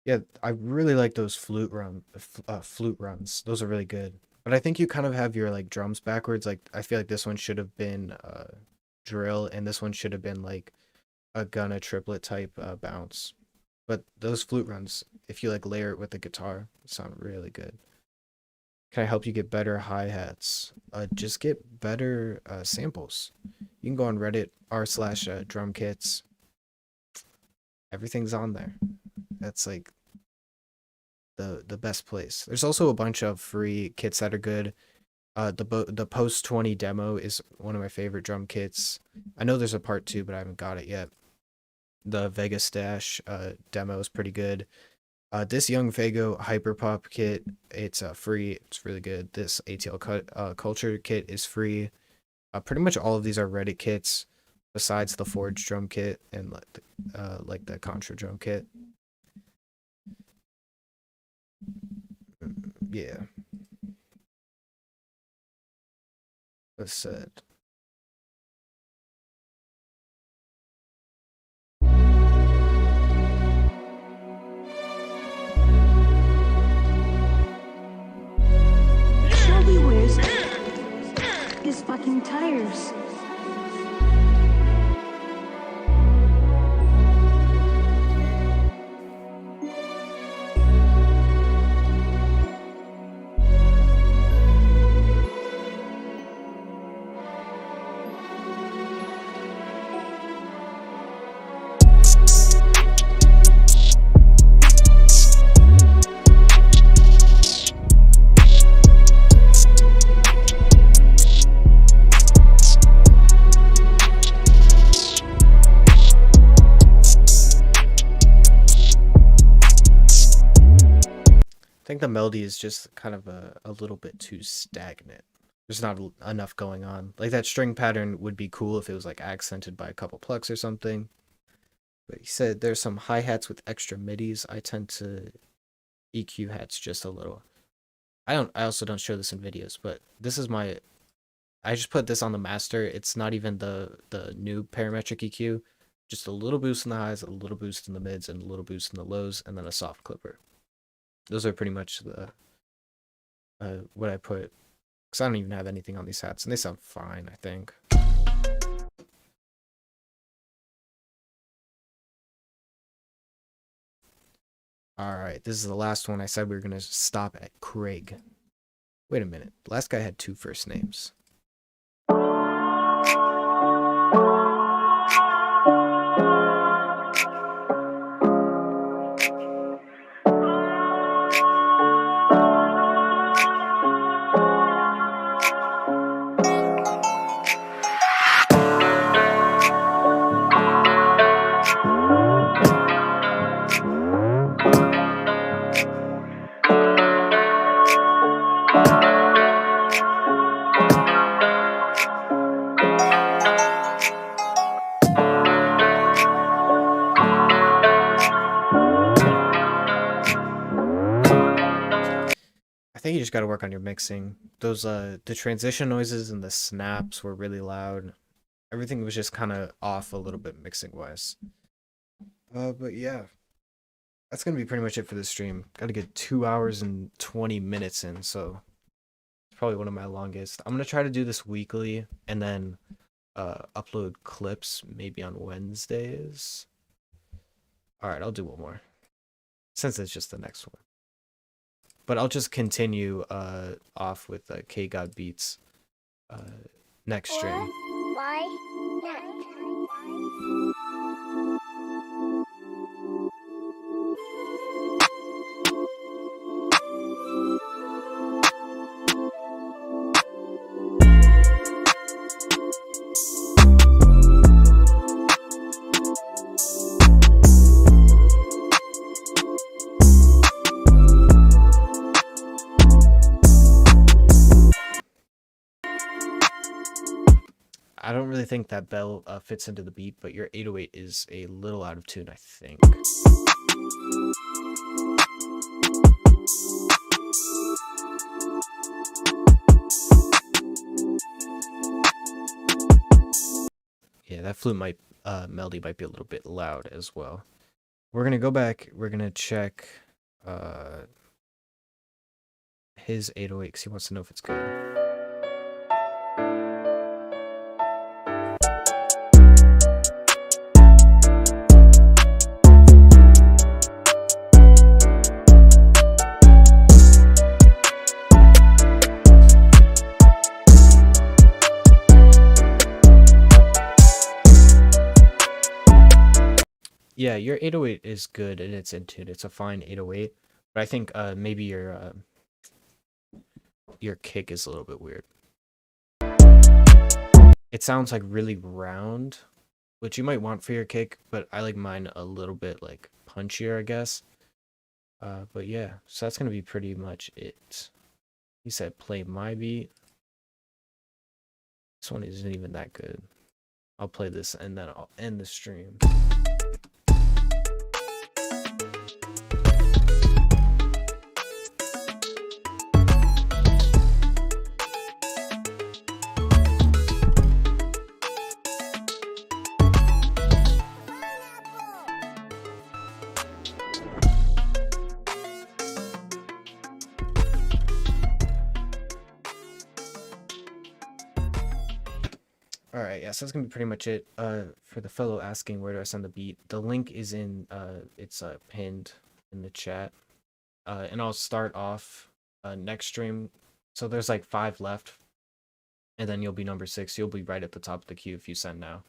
Yeah, I really like those flute runs. Those are really good. But I think you kind of have your like drums backwards. Like I feel like this one should have been drill, and this one should have been like a gunna triplet type bounce. But those flute runs, if you like layer it with the guitar, sound really good. Can I help you get better hi-hats? Just get better samples. You can go on Reddit r/ drum kits. Everything's on there. That's like the best place. There's also a bunch of free kits that are good. The post 20 demo is one of my favorite drum kits. I know there's a part 2, but I haven't got it yet. The Vega Stash demo is pretty good. This Young Fago Hyperpop kit, it's free. It's really good. This ATL Culture kit is free. Pretty much all of these are Reddit kits, besides the Forge drum kit and like the Contra drum kit. Yeah. That's said. Shelby wears his fucking tires. I think the melody is just kind of a little bit too stagnant. There's not enough going on. Like that string pattern would be cool if it was like accented by a couple plucks or something. But he said there's some hi-hats with extra midis. I tend to EQ hats just a little. I also don't show this in videos, but this is my, I just put this on the master. It's not even the new parametric EQ. Just a little boost in the highs, a little boost in the mids, and a little boost in the lows, and then a soft clipper. Those are pretty much the what I put, because I don't even have anything on these hats, and they sound fine, I think. Alright, this is the last one. I said we were going to stop at Craig. Wait a minute. The last guy had 2 first names. I think you just got to work on your mixing. Those the transition noises and the snaps were really loud. Everything was just kind of off a little bit mixing wise. But yeah, that's gonna be pretty much it for this stream. Got to get 2 hours and 20 minutes in, so It's probably one of my longest. I'm gonna try to do this weekly and then upload clips maybe on Wednesdays. All right, I'll do one more since it's just the next one. But I'll just continue off with K God Beats next stream. Why not? I don't really think that bell fits into the beat, but your 808 is a little out of tune, I think. Yeah, that flute might melody might be a little bit loud as well. We're gonna go back. We're gonna check his 808 because he wants to know if it's good. Yeah, your 808 is good and it's in tune. It's a fine 808, but I think maybe your kick is a little bit weird. It sounds like really round, which you might want for your kick, but I like mine a little bit like punchier, I guess. But yeah, so that's gonna be pretty much it. He said play my beat. This one isn't even that good. I'll play this and then I'll end the stream. Alright, yeah, so that's gonna be pretty much it. For the fellow asking where do I send the beat, the link is in it's pinned in the chat. And I'll start off next stream. So there's like 5 left. And then you'll be number 6. You'll be right at the top of the queue if you send now.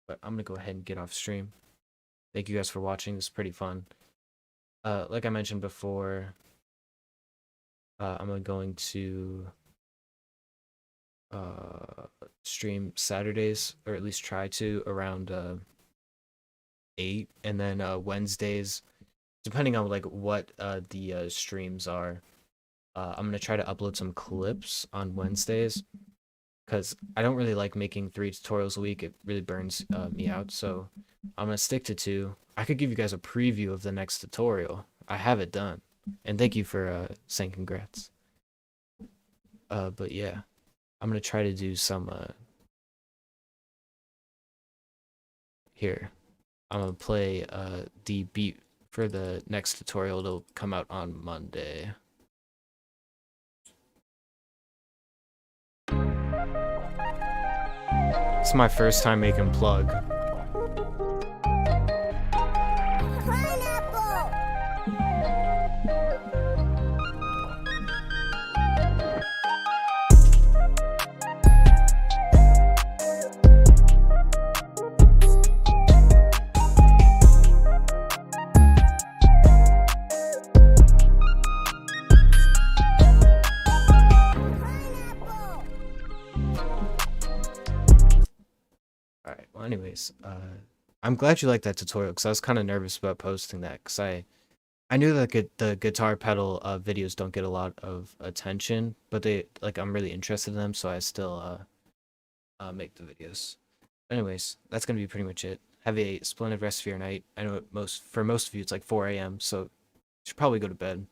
But I'm gonna go ahead and get off stream. Thank you guys for watching. This is pretty fun. Like I mentioned before, I'm going to stream Saturdays, or at least try to, around 8, and then Wednesdays, depending on like what the streams are, I'm gonna try to upload some clips on Wednesdays, because I don't really like making 3 tutorials a week. It really burns me out, so I'm gonna stick to 2. I could give you guys a preview of the next tutorial. I have it done, and thank you for saying congrats. But yeah, I'm gonna try to do some here. I'm gonna play the beat for the next tutorial. It'll come out on Monday. It's my first time making plug. Alright, well anyways, I'm glad you liked that tutorial, because I was kind of nervous about posting that, because I knew that the guitar pedal videos don't get a lot of attention, but I'm really interested in them, so I still make the videos. Anyways, that's gonna be pretty much it. Have a splendid rest of your night. I know for most of you it's like 4 a.m., so you should probably go to bed.